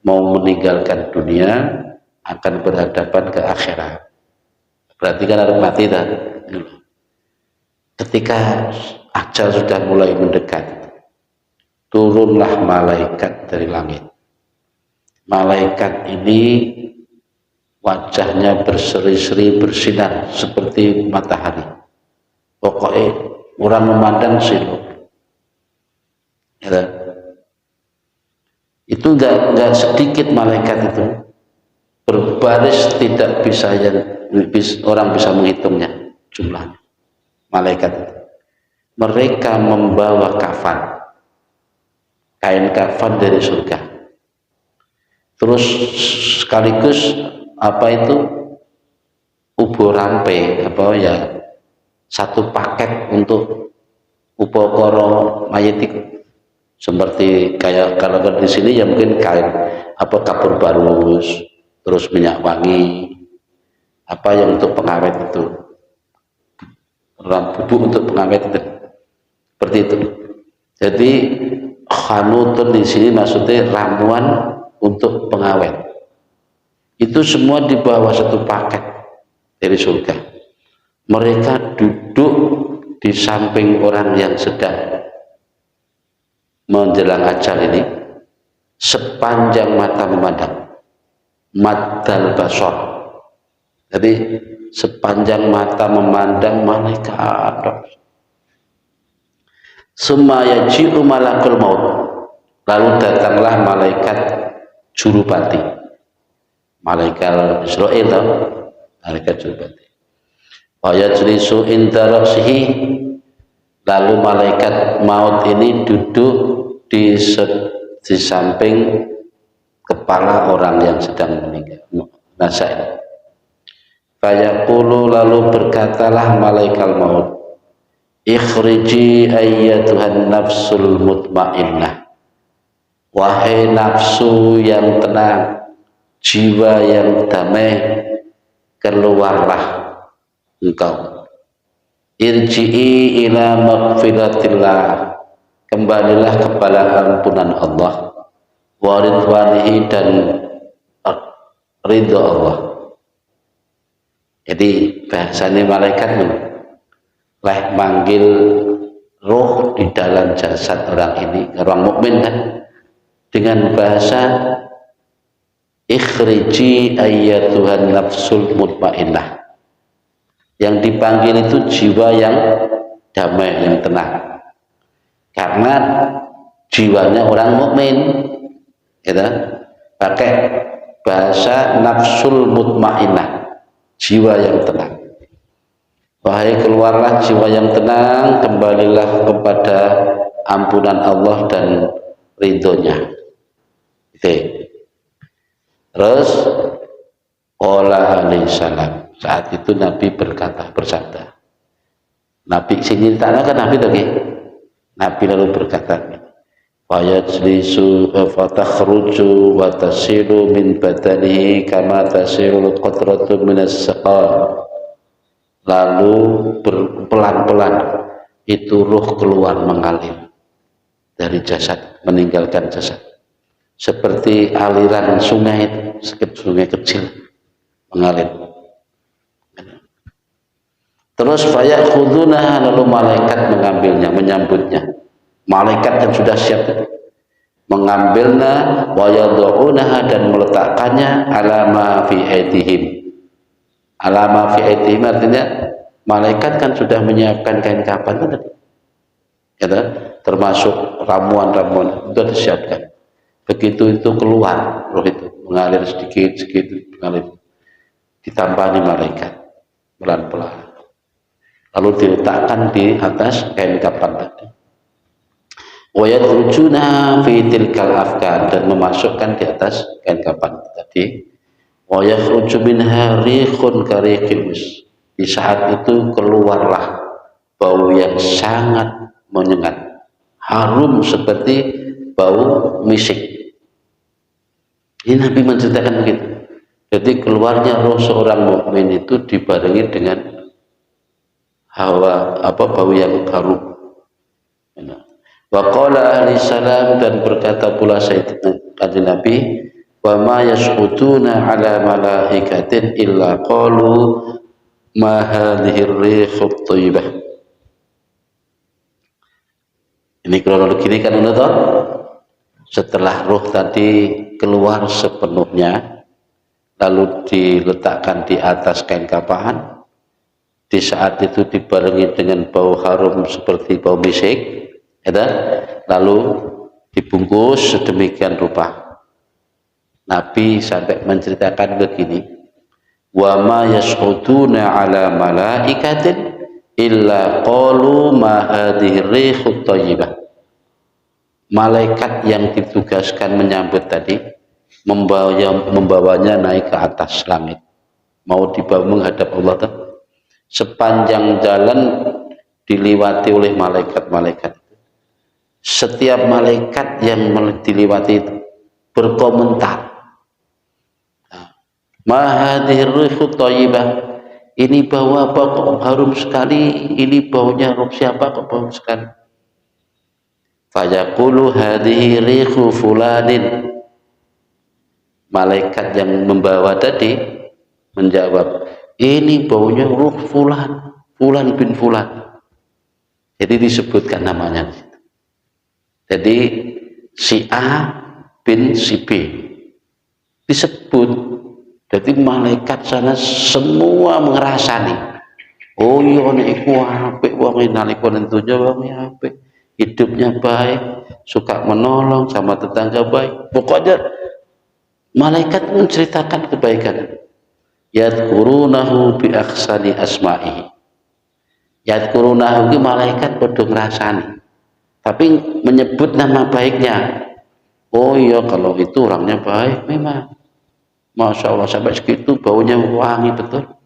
mau meninggalkan dunia akan berhadapan ke akhirat. Berarti kan harus mati dah. Ketika ajal sudah mulai mendekat, turunlah malaikat dari langit. malaikat ini wajahnya berseri-seri bersinar seperti matahari. Pokoknya orang memandang silau. Ya. Itu enggak sedikit malaikat itu, berbaris tidak bisa orang bisa menghitungnya jumlahnya malaikat itu. Mereka membawa kafan, kain kafan dari surga, terus sekaligus apa itu ubo rampe apa ya, satu paket untuk upokoro mayit itu. Seperti kayak kalau di sini ya mungkin kain apa kapur barus, terus minyak wangi, apa yang untuk pengawet itu, bubuk untuk pengawet itu, seperti itu. Jadi khanutun di sini maksudnya ramuan untuk pengawet. Itu semua di bawah satu paket dari surga. Mereka duduk di samping orang yang sedang menjelang ajal ini, sepanjang mata memandang, maddal basar. Jadi sepanjang mata memandang malaikat. Summa yaji'u malakul maut, lalu datanglah malaikat jurupati, malaikat Israel, malaikat jurupati. Wa yajlisu inda ra'sihi, lalu malaikat maut ini duduk di samping kepala orang yang sedang meninggal. Nasai. Fayaqulu, lalu berkatalah malaikat maut, ikhriji ayyatuhan nafsul mutmainnah, wahai nafsu yang tenang, jiwa yang damai, keluarlah engkau. Irji'i ila maghfiratillah, kembalilah kepada ampunan Allah, wa ridwanihi, dan ridho Allah. Jadi bahasanya malaikat leh manggil roh di dalam jasad orang ini, orang mukmin kan, dengan bahasa ikhriji ayyatuhan nafsul mutmainnah. Yang dipanggil itu jiwa yang damai, yang tenang, karena jiwanya orang mukmin, gitu. Pakai bahasa nafsul mutmainnah, jiwa yang tenang. Wahai keluarlah jiwa yang tenang, kembalilah kepada ampunan Allah dan ridhonya. Terus qala alaihi salam, saat itu Nabi bersabda. Nabi sini tanah kan Nabi tadi. Nabi lalu berkata, fayajlisu fatakhruju wa tasilu min badanihi kama tasilu qatratu minas saqal. Lalu pelan-pelan itu ruh keluar mengalir dari jasad, meninggalkan jasad, seperti aliran sungai, sungai kecil mengalir. Terus fayakhuduna, lalu malaikat mengambilnya, menyambutnya. Malaikat yang sudah siap mengambilnya, wa yad'unaha, dan meletakkannya alama fi aidihim. Alama fi aidihim artinya malaikat kan sudah menyiapkan kain kafan tadi, ya, termasuk ramuan-ramuan itu disiapkan. Begitu itu keluar, roh itu mengalir sedikit mengalir, ditambani malaikat pelan-pelan, lalu diletakkan di atas kain kafan tadi. Wa yadrujuna fi tilkal afkan, dan memasukkan di atas kain kafan tadi. Wa yakhruju minha rikhun kariqil mis, di saat itu keluarlah bau yang sangat menyengat, harum seperti bau misik. Ini Nabi menceritakan begitu. Jadi keluarnya roh seorang mukmin itu dibarengi dengan hawa bau yang harum. Wa qala alaihi salam, dan berkata pula Sayyidina Nabi, wa ma yas'utuna ala malaikatin illa qalu ma hadhihi ar-rihut thayyibah. Ini kronologi ini kan menurut Setelah ruh tadi keluar sepenuhnya, lalu diletakkan di atas kain kapahan, di saat itu dibarengi dengan bau harum seperti bau misik, ya, lalu dibungkus sedemikian rupa. Nabi sampai menceritakan begini, wa ma yasqutuna ala malaikatin illa qalu ma hadhihi rihut thayyibah. Malaikat yang ditugaskan menyambut tadi membawanya naik ke atas langit, mau dibawa menghadap Allah tuh. Sepanjang jalan dilewati oleh malaikat-malaikat. Setiap malaikat yang dilewati itu berkomentar, ma hadhihi rihut thayyibah, ini bau apa kok harum sekali, ini baunya roh siapa kok bau sekali. Fayaqulu hadhihi rihu fulanin, malaikat yang membawa tadi menjawab, ini baunya ruh fulan, fulan bin fulan. Jadi disebutkan namanya. Jadi si A bin si B disebut. Jadi malaikat sana semua ngerasani. Oh iya nek iku apik wong nalika nentunya wong apik. Hidupnya baik, suka menolong sama tetangga baik. Pokoknya malaikat menceritakan kebaikan. Yadkurunahu bi akhsani asma'ihi. Yadkurunahu ki malaikat padha ngrasani. Tapi menyebut nama baiknya. Oh iya kalau itu orangnya baik memang. Masya Allah sampai segitu baunya wangi betul.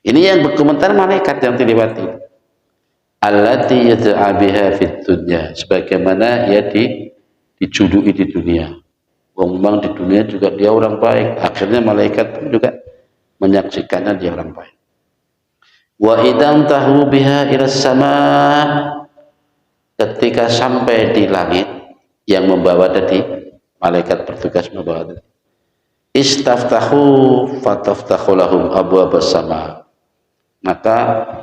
Ini yang berkomentar malaikat yang dilewati. Allati yad'a biha fid dunya, sebagaimana ia dijuluki di dunia. Wong memang di dunia juga dia orang baik, akhirnya malaikat pun juga menyaksikannya dia orang baik. Wa idan tahu biha ila sama, ketika sampai di langit yang membawa tadi, malaikat bertugas membawa tadi, istaftahu fataftahu lahum abwaabas sama, maka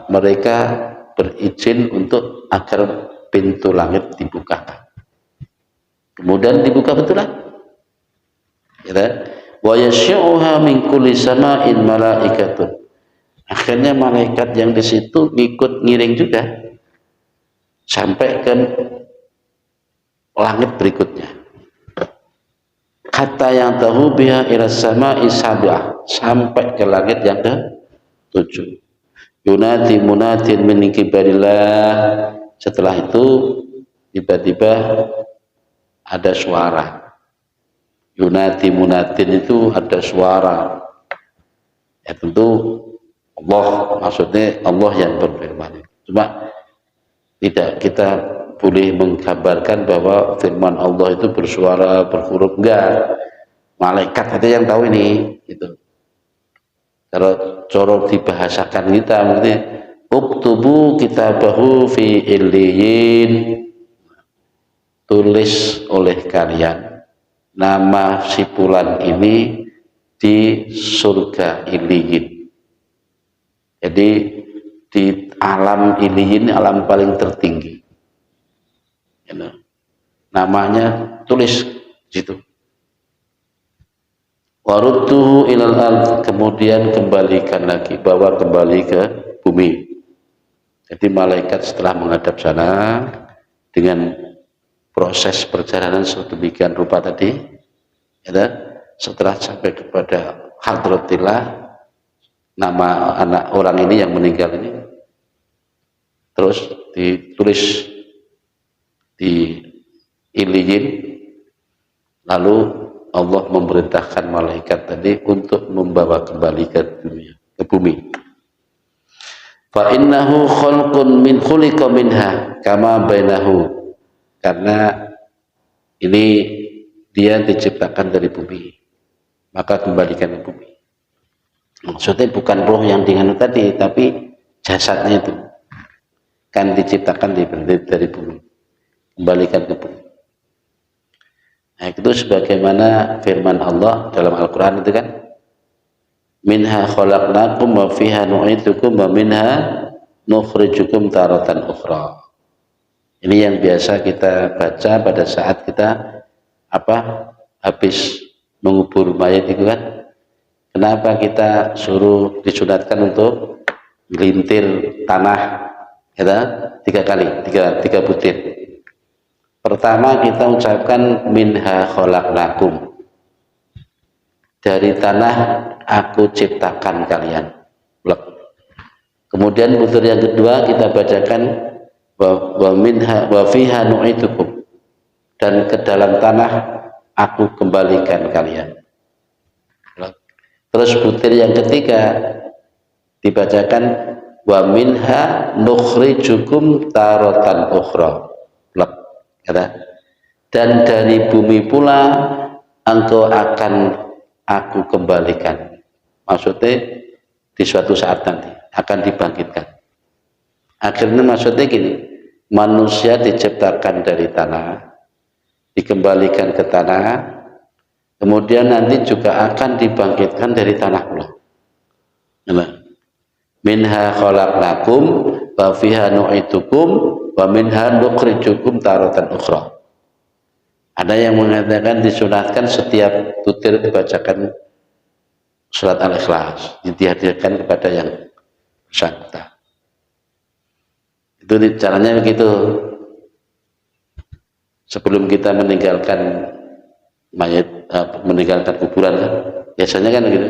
mereka berizin untuk agar pintu langit dibukakan. Kemudian dibuka betulan. Ya, wa yasyuha min kulli sama'in malaikatun. Akhirnya malaikat yang di situ ikut ngiring juga sampai ke langit berikutnya. Kata yang tahu biha ila sama'i sabi'ah, sampai ke langit yang ke-7. Yunati munatin min kibarillah. Setelah itu tiba-tiba ada suara. Yunati munatin itu ada suara. Ya tentu Allah, maksudnya Allah yang berfirman. Cuma tidak kita boleh menggambarkan bahwa firman Allah itu bersuara berhuruf, enggak. Malaikat itu yang tahu ini gitu. Kalau coro dibahasakan kita mungkin uktubu kitabahu fi illiyin, tulis oleh kalian nama si fulan ini di surga illiyin. Jadi di alam illiyin, alam paling tertinggi, namanya tulis situ. Warudtuhu ilal ard, kemudian kembalikan lagi, bawa kembali ke bumi. Jadi malaikat setelah menghadap sana dengan proses perjalanan sedemikian rupa tadi, ya, setelah sampai kepada hadratillah, nama anak orang ini yang meninggal ini, terus ditulis di illiyin, lalu Allah memerintahkan malaikat tadi untuk membawa kembali ke dunia, ke bumi. Fa innahu khalqun min khuliqa minha kama bainahu, karena ini dia diciptakan dari bumi, maka kembalikan ke bumi. Maksudnya bukan roh yang dengan tadi, tapi jasadnya itu kan diciptakan dari bumi, kembalikan ke bumi. Nah, itu sebagaimana firman Allah dalam Al-Quran itu kan, minha khalaqnakum wa fiha nu'idukum wa minha nukhrijukum taratan ukhra. Ini yang biasa kita baca pada saat kita habis mengubur mayat itu kan. Kenapa kita suruh disunatkan untuk melintir tanah kita 3 kali, tiga butir. Pertama kita ucapkan minha khalaqnakum, dari tanah aku ciptakan kalian. Kemudian butir yang kedua kita bacakan wa minha wa fiha nu'itukum, dan ke dalam tanah aku kembalikan kalian. Terus butir yang ketiga dibacakan wa minha nukhrijukum taratan ukhra. Dan dari bumi pula engkau akan aku kembalikan. Maksudnya di suatu saat nanti akan dibangkitkan. Akhirnya maksudnya gini, manusia diciptakan dari tanah, dikembalikan ke tanah, kemudian nanti juga akan dibangkitkan dari tanah pula. Minha khalaqnakum wa fiha nu'itukum wa minha nukhrijukum taratan ukhra. Ada yang mengatakan disunatkan setiap butir dibacakan surat Al-Ikhlas, dihadirkan kepada yang bersangkutan. Itu caranya begitu. Sebelum kita meninggalkan mayat, meninggalkan kuburan, biasanya kan gitu.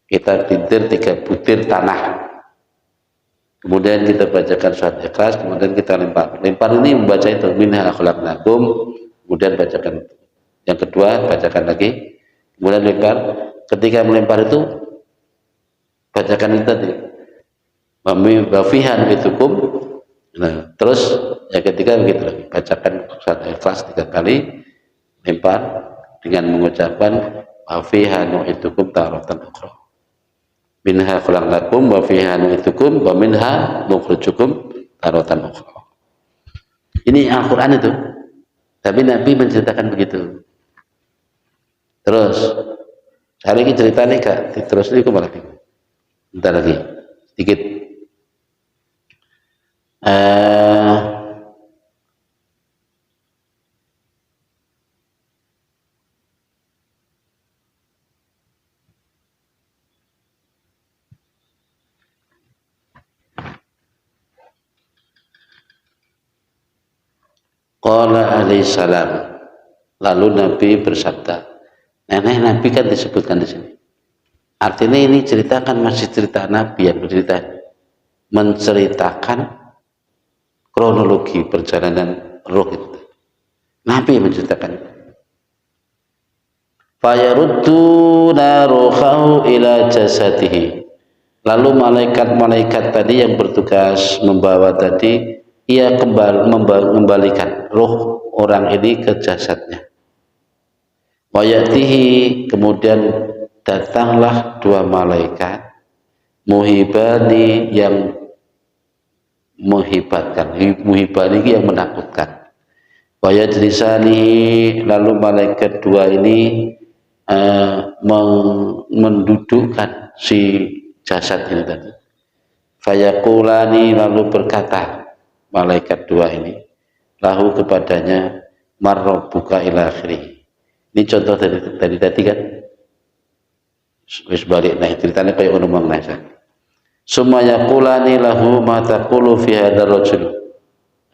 Kita lintir 3 butir tanah, kemudian kita bacakan surat Ikhlas, kemudian kita lempar. Lempar ini membaca itu minha khalaqnakum, kemudian bacakan yang kedua, bacakan lagi, kemudian lempar. Ketika melempar itu bacakan itu tadi wa fiha nu'itukum. Nah, terus yang ketiga begitu lagi, bacakan surat Ikhlas 3 kali, lempar dengan mengucapkan wa fiha nu'itukum taratan ukhra. Minha khalaqnakum wa fiha nu'itukum wa minha nukhrijukum taratan ukhra. Ini Al-Qur'an itu. Tapi Nabi menceritakan begitu. Terus hari ini ceritanya Kak, terus ini kemana lagi? Bentar lagi, sedikit. Qala alaihi salam, lalu Nabi bersabda. Nenek Nabi kan disebutkan di sini. Artinya ini ceritakan masih cerita Nabi yang bercerita, menceritakan kronologi perjalanan roh itu. Nabi yang menceritakan. Fayarudduna ruhahu ila jasadihi. Lalu malaikat-malaikat tadi yang bertugas membawa tadi, ia kembalikan roh orang ini ke jasadnya. Wayatihi, kemudian datanglah 2 malaikat muhibani yang menghibatkan, muhibani yang menakutkan. Wayajlisani, lalu malaikat 2 ini mendudukkan si jasad ini tadi. Fayakulani, lalu berkata malaikat 2 ini lahu kepadanya, marrabbuka ila akhirih. Ini contoh dari tadi kan, wis balik nah ceritanya kayak ngomong nah. Summa yaqulani lahu ma taqulu fi hadzal rajul.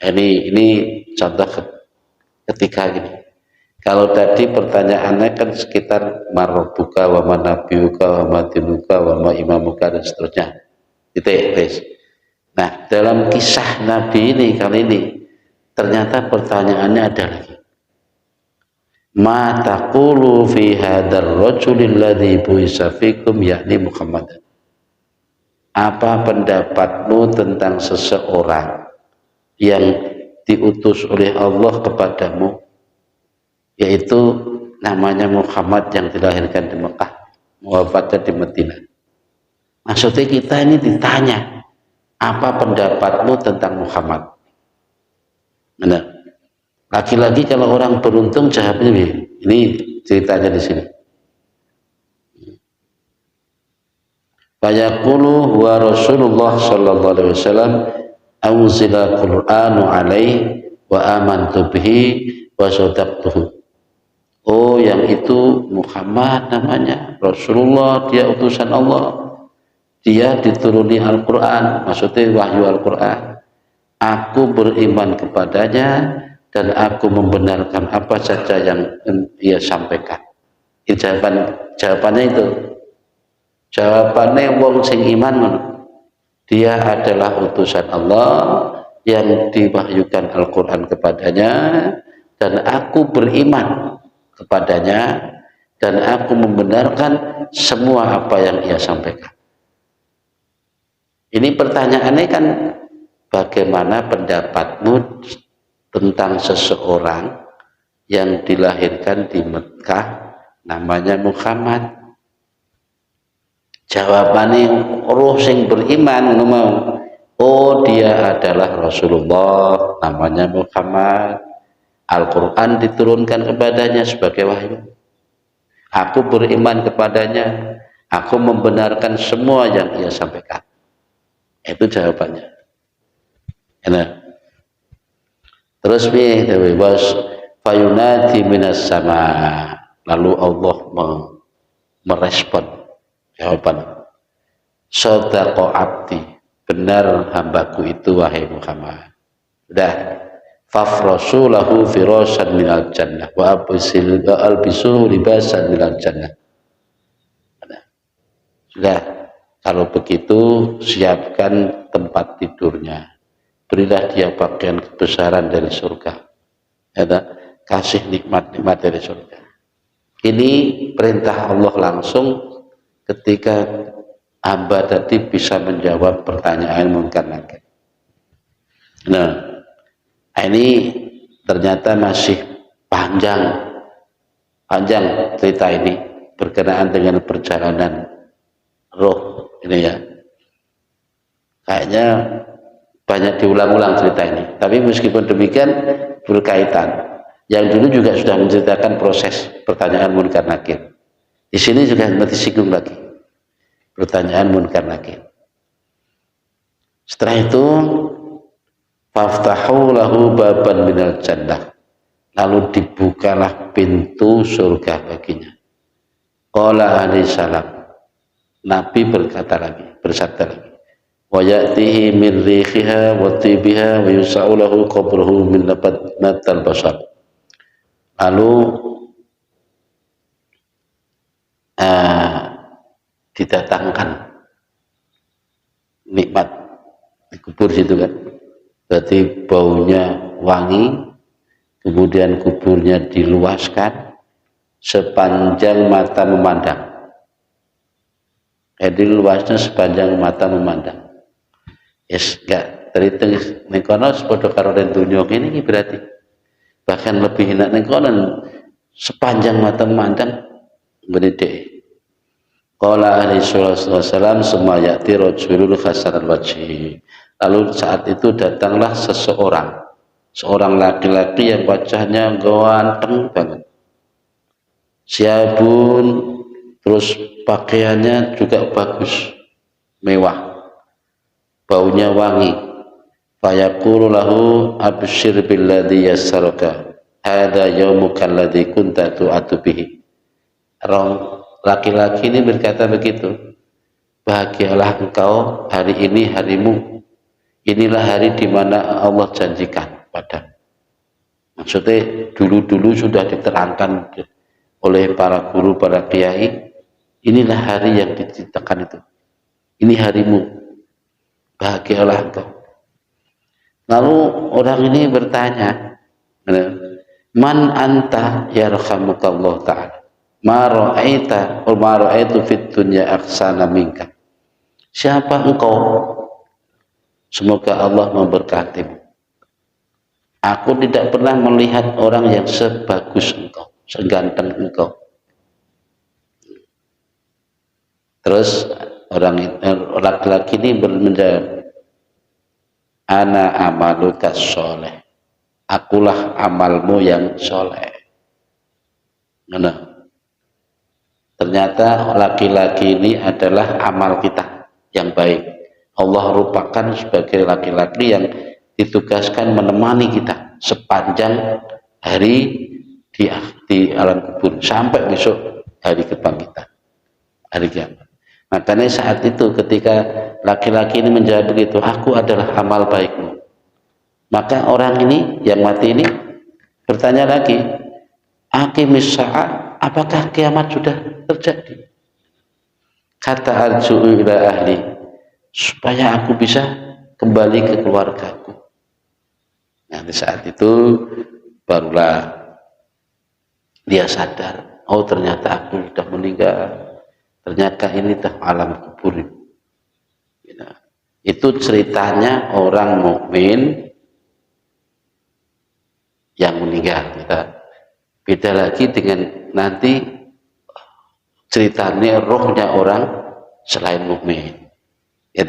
Ini contoh ketika gini. Kalau tadi pertanyaannya kan sekitar marrabbuka wa man nabiyuka wa ma dinuka wa ma imamuka dan seterusnya. Titik, guys. Nah, dalam kisah Nabi ini kali ini ternyata pertanyaannya ada lagi. Ma taqulu fi hadzal rajulil ladzi bu'itsa fikum, yakni Muhammad. Apa pendapatmu tentang seseorang yang diutus oleh Allah kepadamu, yaitu namanya Muhammad yang dilahirkan di Mekah, wafatnya di Madinah. Maksudnya kita ini ditanya, apa pendapatmu tentang Muhammad? Benar. Lagi-lagi kalau orang beruntung jawabnya ini ceritanya di sini. Fayaqulu wa Rasulullah sallallahu alaihi wasallam Anzila Qur'anu alaihi wa amantu bihi wa sadaqtuhu. Oh, yang itu Muhammad namanya, Rasulullah, dia utusan Allah, dia dituruni Al-Quran, maksudnya wahyu Al-Quran. Aku beriman kepadanya dan aku membenarkan apa saja yang dia sampaikan. Jawabannya itu. Jawabannya wong sing iman, dia adalah utusan Allah yang diwahyukan Al-Quran kepadanya, dan aku beriman kepadanya dan aku membenarkan semua apa yang ia sampaikan. Ini pertanyaannya kan, bagaimana pendapatmu tentang seseorang yang dilahirkan di Mekah namanya Muhammad? Jawabannya roh sing beriman ngomong, oh dia adalah Rasulullah namanya Muhammad, Al-Quran diturunkan kepadanya sebagai wahyu, aku beriman kepadanya, aku membenarkan semua yang ia sampaikan. Itu jawabannya. Enak. Terus bos fayunati minas sama, lalu Allah merespon jawaban, sadaqa abdi, benar hambaku itu wahai Muhammad. Sudah, fafrasu lahu firasan minal jannah wa albisu libasan minal jannah. Sudah, kalau begitu siapkan tempat tidurnya, berilah dia pakaian kebesaran dari surga, kasih nikmat-nikmat dari surga. Ini perintah Allah langsung ketika hamba tadi bisa menjawab pertanyaan Munkar Nakir. Nah, ini ternyata masih panjang cerita ini berkenaan dengan perjalanan roh ini ya. Kayaknya banyak diulang-ulang cerita ini, tapi meskipun demikian berkaitan. Yang dulu juga sudah menceritakan proses pertanyaan Munkar Nakir. Di sini juga disinggung lagi pertanyaan Munkar Nakir. Setelah itu faftahu lahu baban minal jannah, lalu dibukalah pintu surga baginya. Qala alaihi salam, Nabi bersabda lagi, wa ya'tihi min rihiha wa tibiha wa yusa'u lahu qabruhu min natal basar. Lalu didatangkan nikmat dikubur situ kan, berarti baunya wangi, kemudian kuburnya diluaskan sepanjang mata memandang. Jadi luasnya sepanjang mata memandang. Yes, enggak terhitung ning kono padha karo dunya kene iki berarti. Bahkan lebih enak ning kono sepanjang mata memandang gede. Qala alaihi wasallam summa ya'ti rajulun hasanul wajhi. Lalu saat itu datanglah seorang laki-laki yang wajahnya ganteng banget. Syabun, terus pakaiannya juga bagus, mewah, baunya wangi. Fayaqulu lahu abshir billadhi yassaraka hadha yaumuka alladhi kunta tu'atu bihi. Laki-laki ini berkata begitu, bahagialah engkau, hari ini harimu, inilah hari di mana Allah janjikan padamu. Maksudnya dulu-dulu sudah diterangkan oleh para guru, para kiai, inilah hari yang diceritakan itu, ini harimu, bahagialah engkau. Lalu orang ini bertanya, man anta yarhamukallah ta'ala, ma ra'aitu fit dunya ahsana minka. Siapa engkau? Semoga Allah memberkatimu. Aku tidak pernah melihat orang yang sebagus engkau, seganteng engkau. Terus laki-laki ini menjawab, ana amaluka sholeh, akulah amalmu yang soleh. Nah, ternyata laki-laki ini adalah amal kita yang baik. Allah rupakan sebagai laki-laki yang ditugaskan menemani kita sepanjang hari di alam kubur sampai besok hari kebangkitan, hari kiamat. Makanya saat itu ketika laki-laki ini menjawab begitu, aku adalah amal baikmu, maka orang ini yang mati ini bertanya lagi, aqimis sa'ah, apakah kiamat sudah terjadi? Kata arju'u ila ahli, supaya aku bisa kembali ke keluargaku. Nah di saat itu barulah dia sadar, oh ternyata aku sudah meninggal, ternyata ini dah alam kubur. Ya. Itu ceritanya orang mukmin yang meninggal. Kita beda lagi dengan nanti ceritanya rohnya orang selain mukmin. Ya,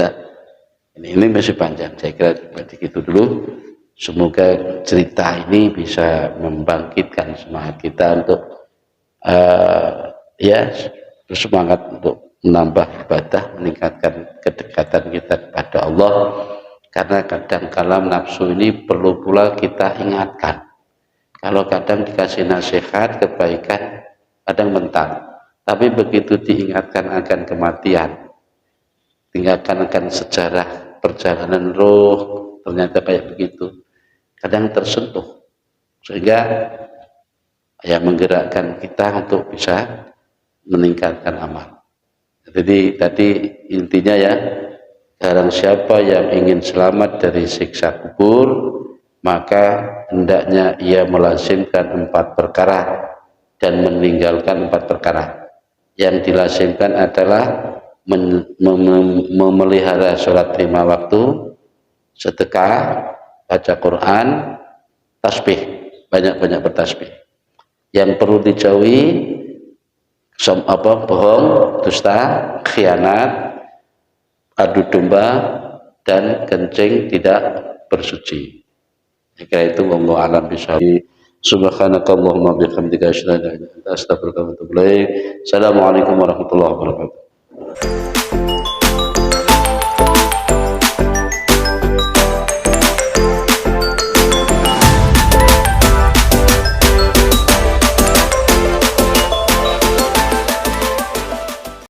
ini masih panjang. Saya kira begitu dulu. Semoga cerita ini bisa membangkitkan semangat kita untuk ya bersemangat untuk menambah ibadah, meningkatkan kedekatan kita kepada Allah. Karena kadang kala nafsu ini perlu pula kita ingatkan. Kalau kadang dikasih nasihat kebaikan, kadang mental. Tapi begitu diingatkan akan kematian, diingatkan akan sejarah perjalanan roh, ternyata kayak begitu, kadang tersentuh, sehingga yang menggerakkan kita untuk bisa meningkatkan amal. Jadi tadi intinya ya, barang siapa yang ingin selamat dari siksa kubur, maka hendaknya ia melazimkan 4 perkara dan meninggalkan 4 perkara. Yang dilazimkan adalah memelihara sholat 5 waktu, sedekah, baca Quran, tasbih, banyak-banyak bertasbih. Yang perlu dijauhi bohong, dusta, khianat, adu domba, dan kencing tidak bersuci. Kira itu wallahu a'lam bishawab. Subhanakallahumma bihamdika asyhadu an la ilaha illa anta astaghfiruka wa atubu ilaik. Assalamualaikum warahmatullahi wabarakatuh.